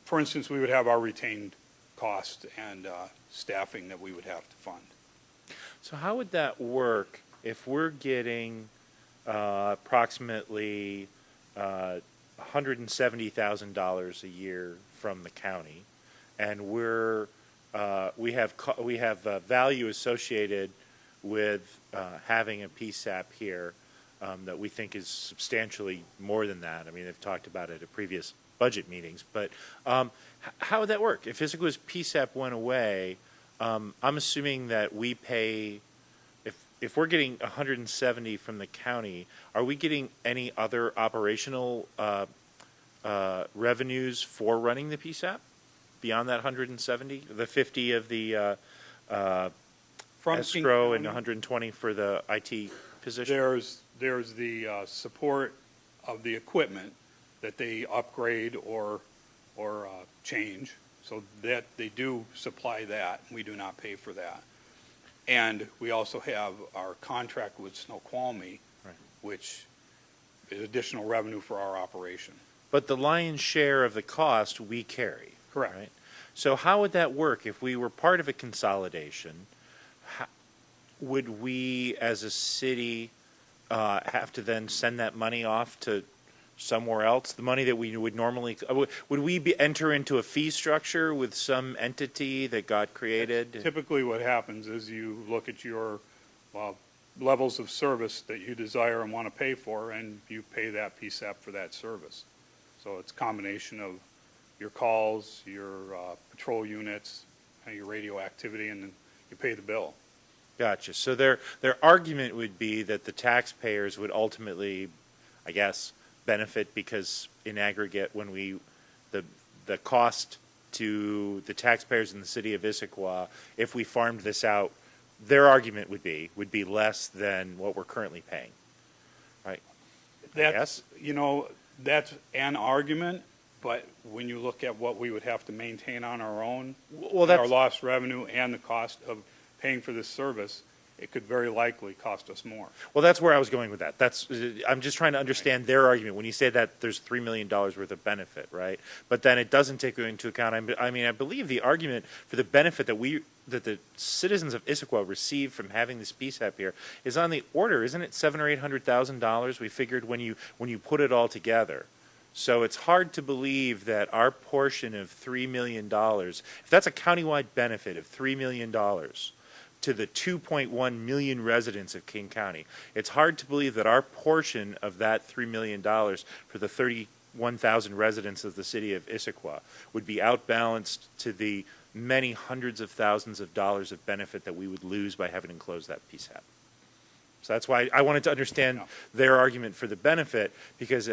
for instance, we would have our retained cost and staffing that we would have to fund. So how would that work if we're getting approximately $170,000 a year from the county, and we have value associated with having a PSAP here that we think is substantially more than that. I mean, they've talked about it at previous budget meetings, but how would that work? If Issaquah's PSAP went away, I'm assuming that we pay, if we're getting 170 from the county, are we getting any other operational revenues for running the PSAP beyond that 170? The 50 of the escrow and 120 for the IT position? There's the support of the equipment that they upgrade or change, so that they do supply that. We do not pay for that. And we also have our contract with Snoqualmie, right, which is additional revenue for our operation. But the lion's share of the cost we carry. Correct. Right? So how would that work if we were part of a consolidation? Would we as a city have to then send that money off to somewhere else? The money that we would normally, would we enter into a fee structure with some entity that got created? Typically what happens is you look at your levels of service that you desire and want to pay for, and you pay that PSAP for that service. So it's a combination of your calls, your patrol units, your radio activity, and then you pay the bill. Gotcha. So their argument would be that the taxpayers would ultimately, I guess, benefit because in aggregate, when the cost to the taxpayers in the city of Issaquah, if we farmed this out, their argument would be less than what we're currently paying, right? That's an argument, but when you look at what we would have to maintain on our own, our lost revenue and the cost of paying for this service, it could very likely cost us more. Well, that's where I was going with that. I'm just trying to understand their argument. When you say that there's $3 million worth of benefit, right? But then it doesn't take into account, I believe the argument for the benefit that the citizens of Issaquah receive from having this PSAP here is on the order, isn't it $700,000 or $800,000 we figured when you put it all together? So it's hard to believe that our portion of $3 million, if that's a countywide benefit of $3 million, to the 2.1 million residents of King County, it's hard to believe that our portion of that $3 million for the 31,000 residents of the city of Issaquah would be outbalanced to the many hundreds of thousands of dollars of benefit that we would lose by having to close that PSAP. So that's why I wanted to understand their argument for the benefit, because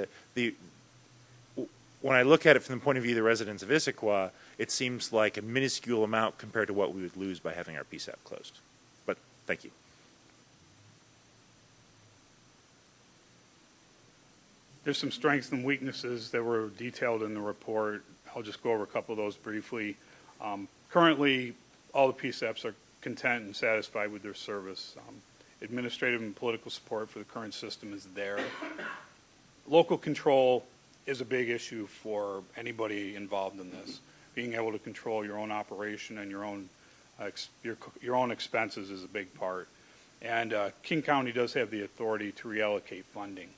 when I look at it from the point of view of the residents of Issaquah, it seems like a minuscule amount compared to what we would lose by having our PSAP closed. But thank you. There's some strengths and weaknesses that were detailed in the report. I'll just go over a couple of those briefly. Currently, all the PSAPs are content and satisfied with their service. Administrative and political support for the current system is there. Local control is a big issue for anybody involved in this. Being able to control your own operation and your own expenses is a big part. And King County does have the authority to reallocate funding.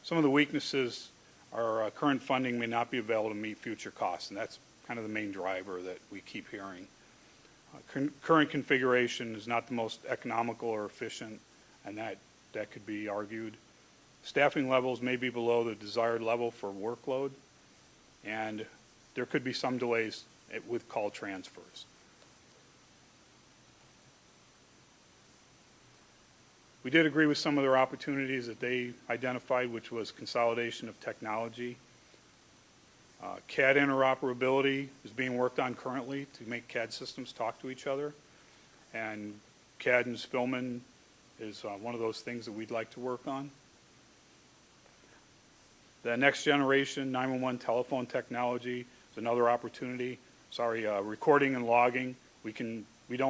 Some of the weaknesses are current funding may not be available to meet future costs, and that's kind of the main driver that we keep hearing. Current configuration is not the most economical or efficient, and that could be argued. Staffing levels may be below the desired level for workload, and there could be some delays with call transfers. We did agree with some of their opportunities that they identified, which was consolidation of technology. CAD interoperability is being worked on currently to make CAD systems talk to each other. And CAD and Spillman is one of those things that we'd like to work on. The next generation 911 telephone technology is another opportunity. Recording and logging. We don't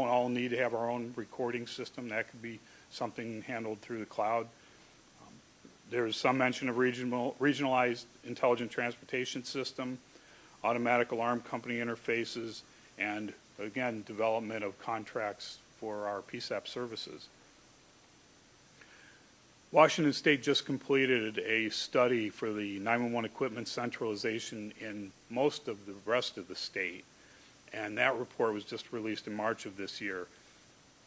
all need to have our own recording system. That could be something handled through the cloud. There's some mention of regionalized intelligent transportation system, automatic alarm company interfaces, and again, development of contracts for our PSAP services. Washington State just completed a study for the 911 equipment centralization in most of the rest of the state, and that report was just released in March of this year.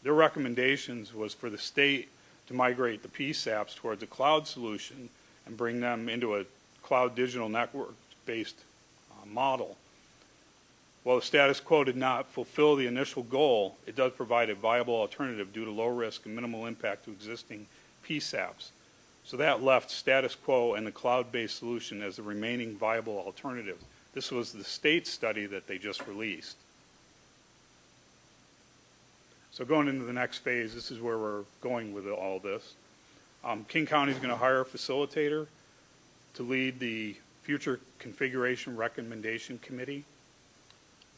Their recommendations was for the state to migrate the PSAPs towards a cloud solution and bring them into a cloud digital network-based model. While the status quo did not fulfill the initial goal, it does provide a viable alternative due to low risk and minimal impact to existing PSAPs. So that left status quo and the cloud-based solution as the remaining viable alternative. This was the state study that they just released. So going into the next phase, this is where we're going with all this. King County is going to hire a facilitator to lead the Future Configuration Recommendation Committee.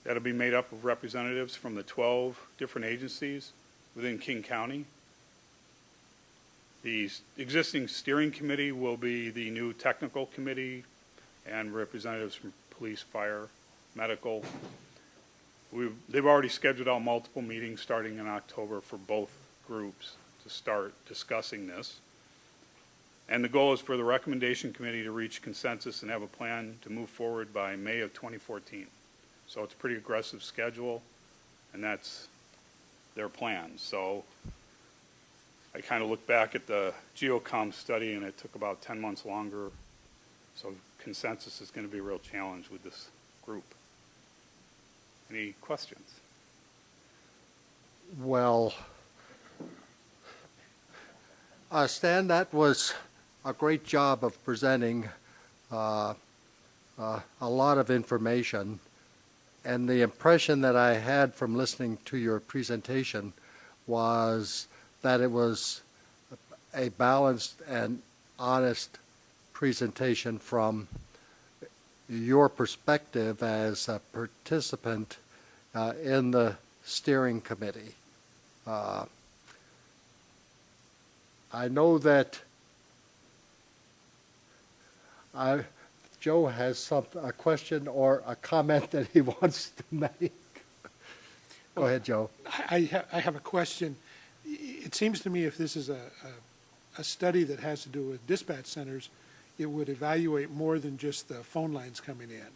That'll be made up of representatives from the 12 different agencies within King County. The existing steering committee will be the new technical committee and representatives from police, fire, medical. They've already scheduled out multiple meetings starting in October for both groups to start discussing this. And the goal is for the recommendation committee to reach consensus and have a plan to move forward by May of 2014. So it's a pretty aggressive schedule, and that's their plan. So I kind of look back at the GeoCom study, and it took about 10 months longer. So consensus is going to be a real challenge with this group. Any questions? Well, Stan, that was a great job of presenting a lot of information. And the impression that I had from listening to your presentation was that it was a balanced and honest presentation from your perspective as a participant in the steering committee. I know that Joe has a question or a comment that he wants to make. Go ahead, Joe. I have a question. It seems to me if this is a study that has to do with dispatch centers, it would evaluate more than just the phone lines coming in.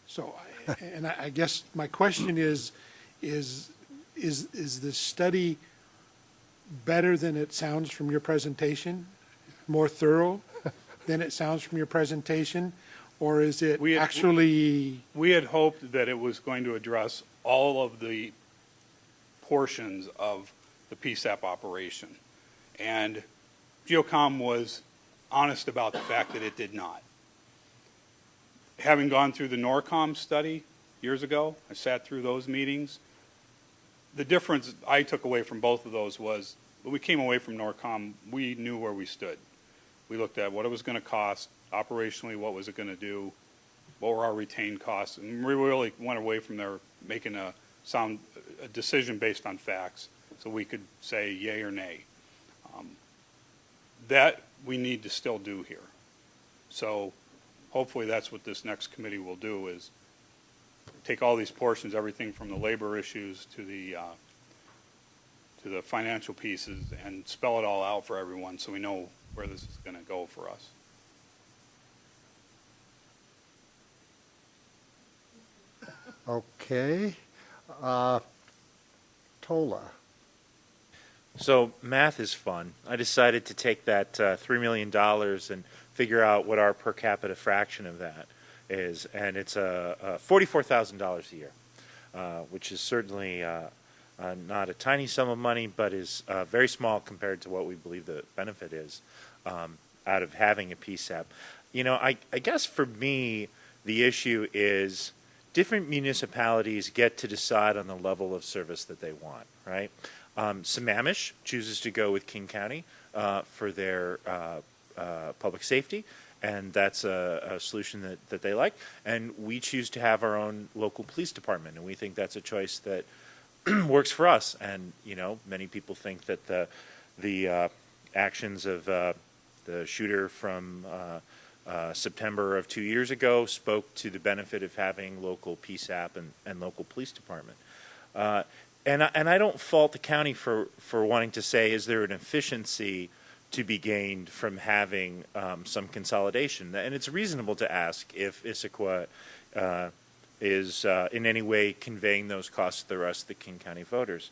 So, and I guess my question is the study better than it sounds from your presentation? More thorough than it sounds from your presentation? Or is it actually... We had hoped that it was going to address all of the portions of the PSAP operation. And GeoCom was honest about the fact that it did not. having gone through the NORCOM study years ago, I sat through those meetings. The difference I took away from both of those was when we came away from NORCOM, we knew where we stood. We looked at what it was going to cost, operationally, what was it going to do, what were our retained costs, and we really went away from there making a decision based on facts, so we could say yay or nay. That we need to still do here. So hopefully that's what this next committee will do, is take all these portions, everything from the labor issues to the financial pieces, and spell it all out for everyone so we know where this is going to go for us. Okay. Tola. So math is fun. I decided to take that $3 million and figure out what our per capita fraction of that is, and it's $44,000 a year, which is certainly not a tiny sum of money, but is very small compared to what we believe the benefit is out of having a PSAP. You know, I guess for me, the issue is different municipalities get to decide on the level of service that they want, right? Sammamish chooses to go with King County for their public safety, and that's a solution that they like. And we choose to have our own local police department, and we think that's a choice that works for us. And, you know, many people think that the actions of the shooter from September of 2 years ago spoke to the benefit of having local PSAP and local police department. And I don't fault the county for wanting to say, is there an efficiency to be gained from having some consolidation? And it's reasonable to ask if Issaquah is in any way conveying those costs to the rest of the King County voters.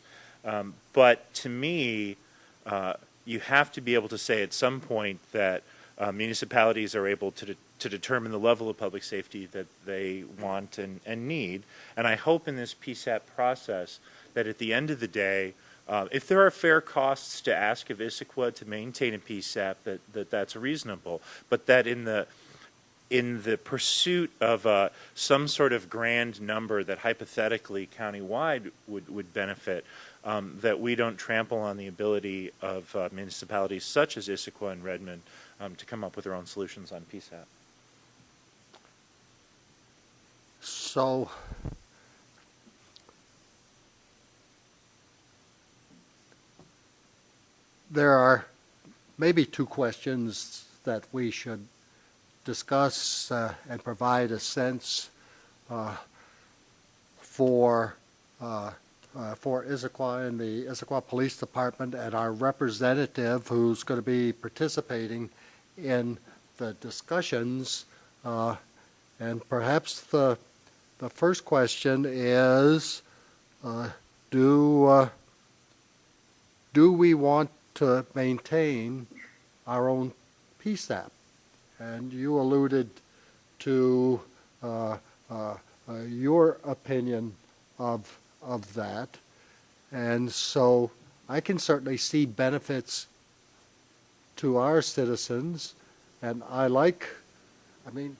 But to me, you have to be able to say at some point that municipalities are able to determine the level of public safety that they want and need. And I hope in this PSAP process that at the end of the day, if there are fair costs to ask of Issaquah to maintain a PSAP, that's reasonable. But that in the pursuit of some sort of grand number that hypothetically countywide would benefit, that we don't trample on the ability of municipalities such as Issaquah and Redmond to come up with their own solutions on PSAP. So, there are maybe two questions that we should discuss and provide a sense for Issaquah and the Issaquah Police Department and our representative who's going to be participating in the discussions. And perhaps the first question is, do we want to maintain our own PSAP? And you alluded to your opinion of that. And so I can certainly see benefits to our citizens, and I mean,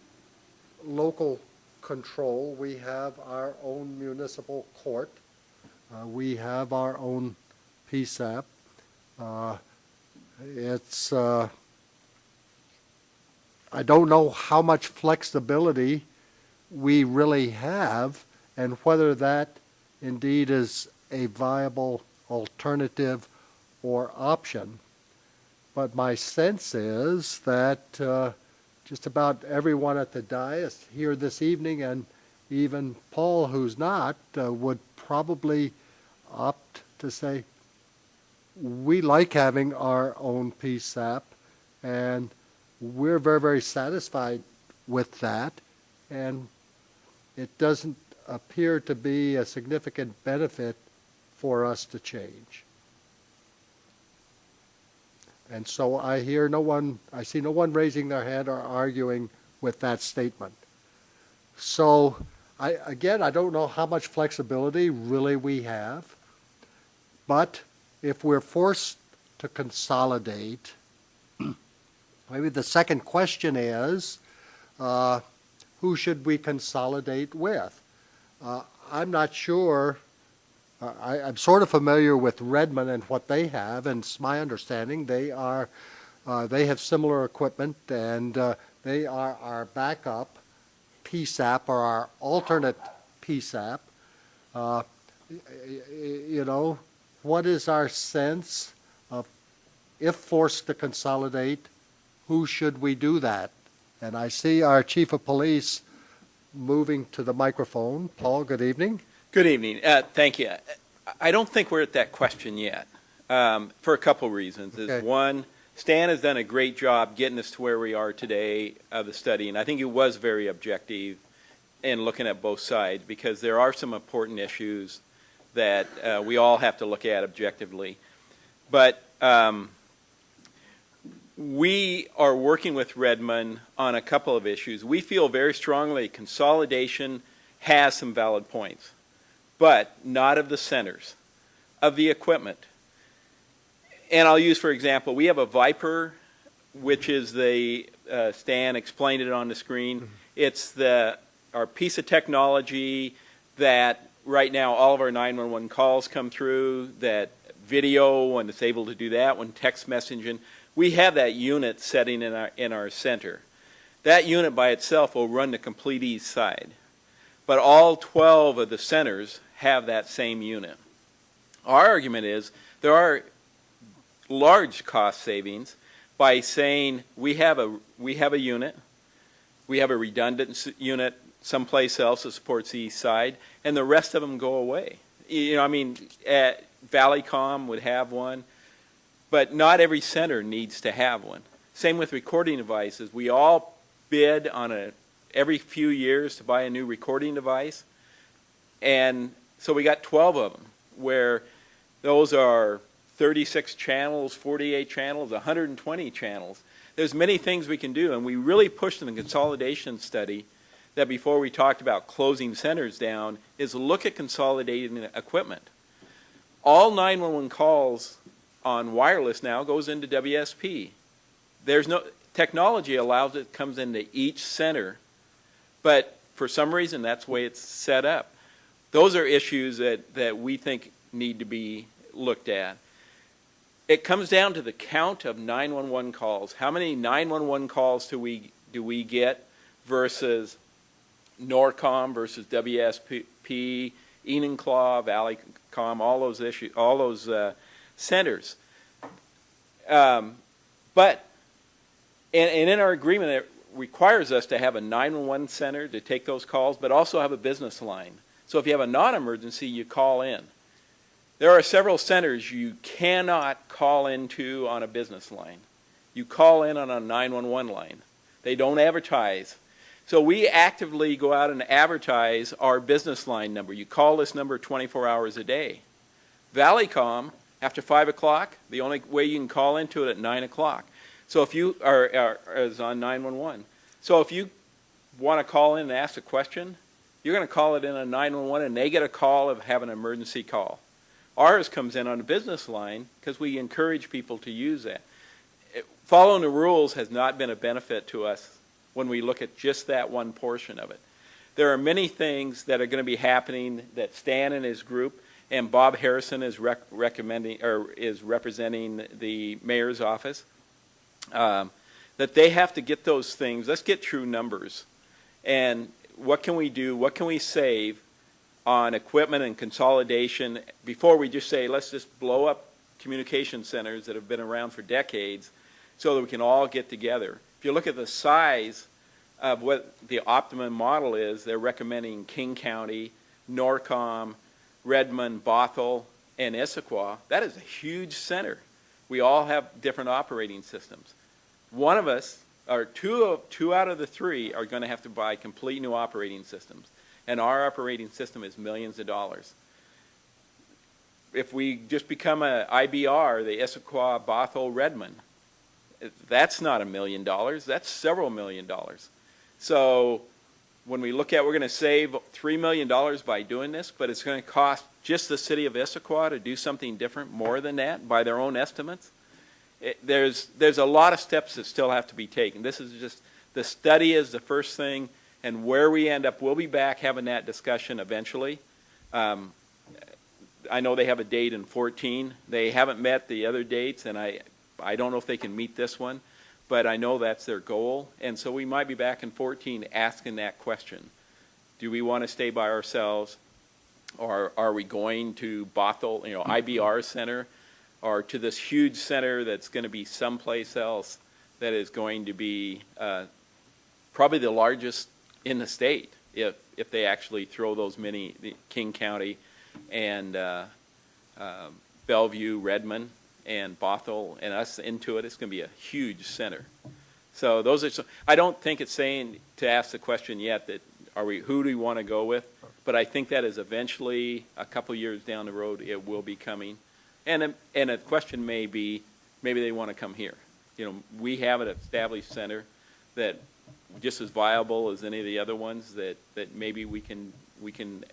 local control. We have our own municipal court. We have our own PSAP. I don't know how much flexibility we really have and whether that indeed is a viable alternative or option. But my sense is that just about everyone at the dais here this evening, and even Paul, who's not, would probably opt to say, we like having our own PSAP, and we're very, very satisfied with that, and it doesn't appear to be a significant benefit for us to change. And so I see no one raising their hand or arguing with that statement. So I don't know how much flexibility really we have, but if we're forced to consolidate, maybe the second question is, who should we consolidate with? I'm not sure. I'm sort of familiar with Redmond and what they have, and it's my understanding they have similar equipment, and they are our backup PSAP or our alternate PSAP. You know, what is our sense of, if forced to consolidate, who should we do that? And I see our Chief of Police moving to the microphone. Paul, good evening. Good evening. Thank you. I don't think we're at that question yet, for a couple reasons. Okay. One, Stan has done a great job getting us to where we are today of the study, and I think he was very objective in looking at both sides, because there are some important issues that we all have to look at objectively. But we are working with Redmond on a couple of issues. We feel very strongly consolidation has some valid points, but not of the centers, of the equipment. And I'll use, for example, we have a Viper, which is the, Stan explained it on the screen. Mm-hmm. It's our piece of technology that right now all of our 911 calls come through, that video, and it's able to do that, when text messaging. We have that unit setting in our center. That unit by itself will run the complete east side. But all 12 of the centers have that same unit. Our argument is there are large cost savings by saying we have a unit, we have a redundant unit someplace else that supports the east side, and the rest of them go away. You know, I mean, Valleycom would have one, but not every center needs to have one. Same with recording devices. We all bid on every few years to buy a new recording device, and so we got 12 of them, where those are 36 channels, 48 channels, 120 channels. There's many things we can do, and we really pushed in the consolidation study that before we talked about closing centers down is look at consolidating equipment. All 911 calls on wireless now goes into WSP. There's no technology allows it comes into each center, but for some reason that's the way it's set up. Those are issues that we think need to be looked at. It comes down to the count of 911 calls. How many 911 calls do we get versus Norcom versus WSP, Enumclaw, Valleycom, all those issues, all those centers. But in our agreement, it requires us to have a 911 center to take those calls, but also have a business line. So if you have a non-emergency, you call in. There are several centers you cannot call into on a business line. You call in on a 911 line. They don't advertise. So we actively go out and advertise our business line number. You call this number 24 hours a day. Valleycom, after 5 o'clock, the only way you can call into it at 9 o'clock. So if you is on 911. So if you want to call in and ask a question, you're going to call it in on 911, and they get a call of having an emergency call. Ours comes in on a business line because we encourage people to use that. Following the rules has not been a benefit to us when we look at just that one portion of it. There are many things that are going to be happening that Stan and his group and Bob Harrison is recommending or is representing the mayor's office, that they have to get those things. Let's get true numbers. And what can we do? What can we save on equipment and consolidation before we just say, let's just blow up communication centers that have been around for decades so that we can all get together. If you look at the size of what the optimum model is, they're recommending King County, Norcom, Redmond, Bothell, and Issaquah. That is a huge center. We all have different operating systems. One of us, or two out of the three, are going to have to buy complete new operating systems. And our operating system is millions of dollars. If we just become a IBR, the Issaquah, Bothell, Redmond, that's not $1 million. That's several $1 million. So when we look at, we're going to save $3 million by doing this, but it's going to cost just the city of Issaquah to do something different more than that by their own estimates. There's a lot of steps that still have to be taken. This is just, the study is the first thing, And where we end up, we'll be back having that discussion eventually. I know they have a date in 14. They haven't met the other dates, and I don't know if they can meet this one, but I know that's their goal. And so we might be back in 14 asking that question. Do we want to stay by ourselves, or are we going to Bothell, IBR Center, or to this huge center that's going to be someplace else that is going to be probably the largest in the state if they actually throw those many, King County and Bellevue, Redmond, and Bothell and us into it. It's going to be a huge center. So those are I don't think it's saying to ask the question yet that who do we want to go with, but I think that is eventually a couple years down the road it will be coming, and a question may be maybe they want to come here. We have an established center that just as viable as any of the other ones that maybe we can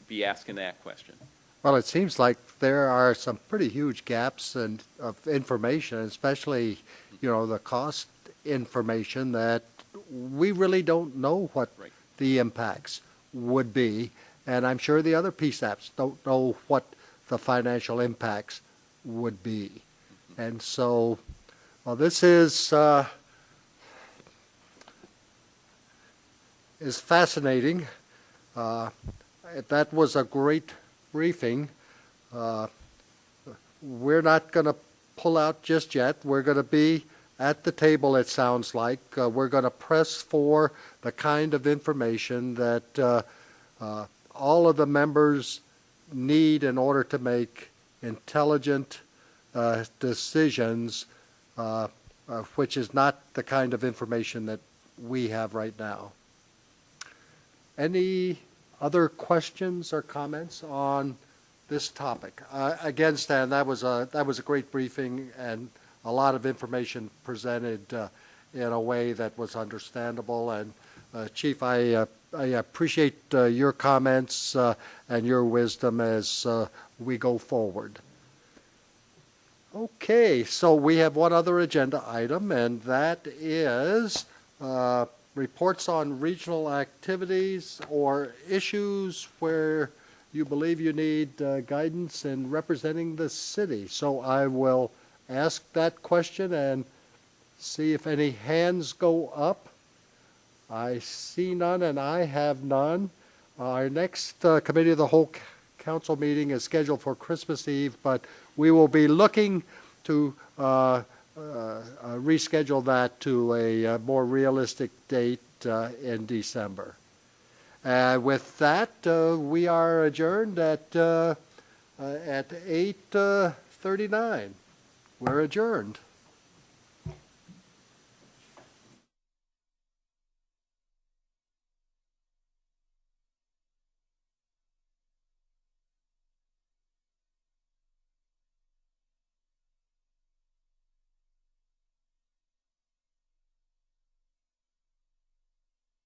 be asking that question. Well, it seems like there are some pretty huge gaps of information, especially, the cost information that we really don't know what the impacts would be. And I'm sure the other PSAPs don't know what the financial impacts would be. And so, this is fascinating. That was a great briefing. We're not going to pull out just yet. We're going to be at the table, it sounds like. We're going to press for the kind of information that all of the members need in order to make intelligent decisions, which is not the kind of information that we have right now. Any other questions or comments on this topic? Again, Stan, that was a great briefing and a lot of information presented in a way that was understandable. And Chief, I appreciate your comments and your wisdom as we go forward. Okay, so we have one other agenda item, and that is reports on regional activities or issues where you believe you need guidance in representing the city. So I will ask that question and see if any hands go up. I see none, and I have none. Our next Committee of the Whole Council meeting is scheduled for Christmas Eve, but we will be looking to reschedule that to a more realistic date in December. With that, we are adjourned at 8:39. We're adjourned.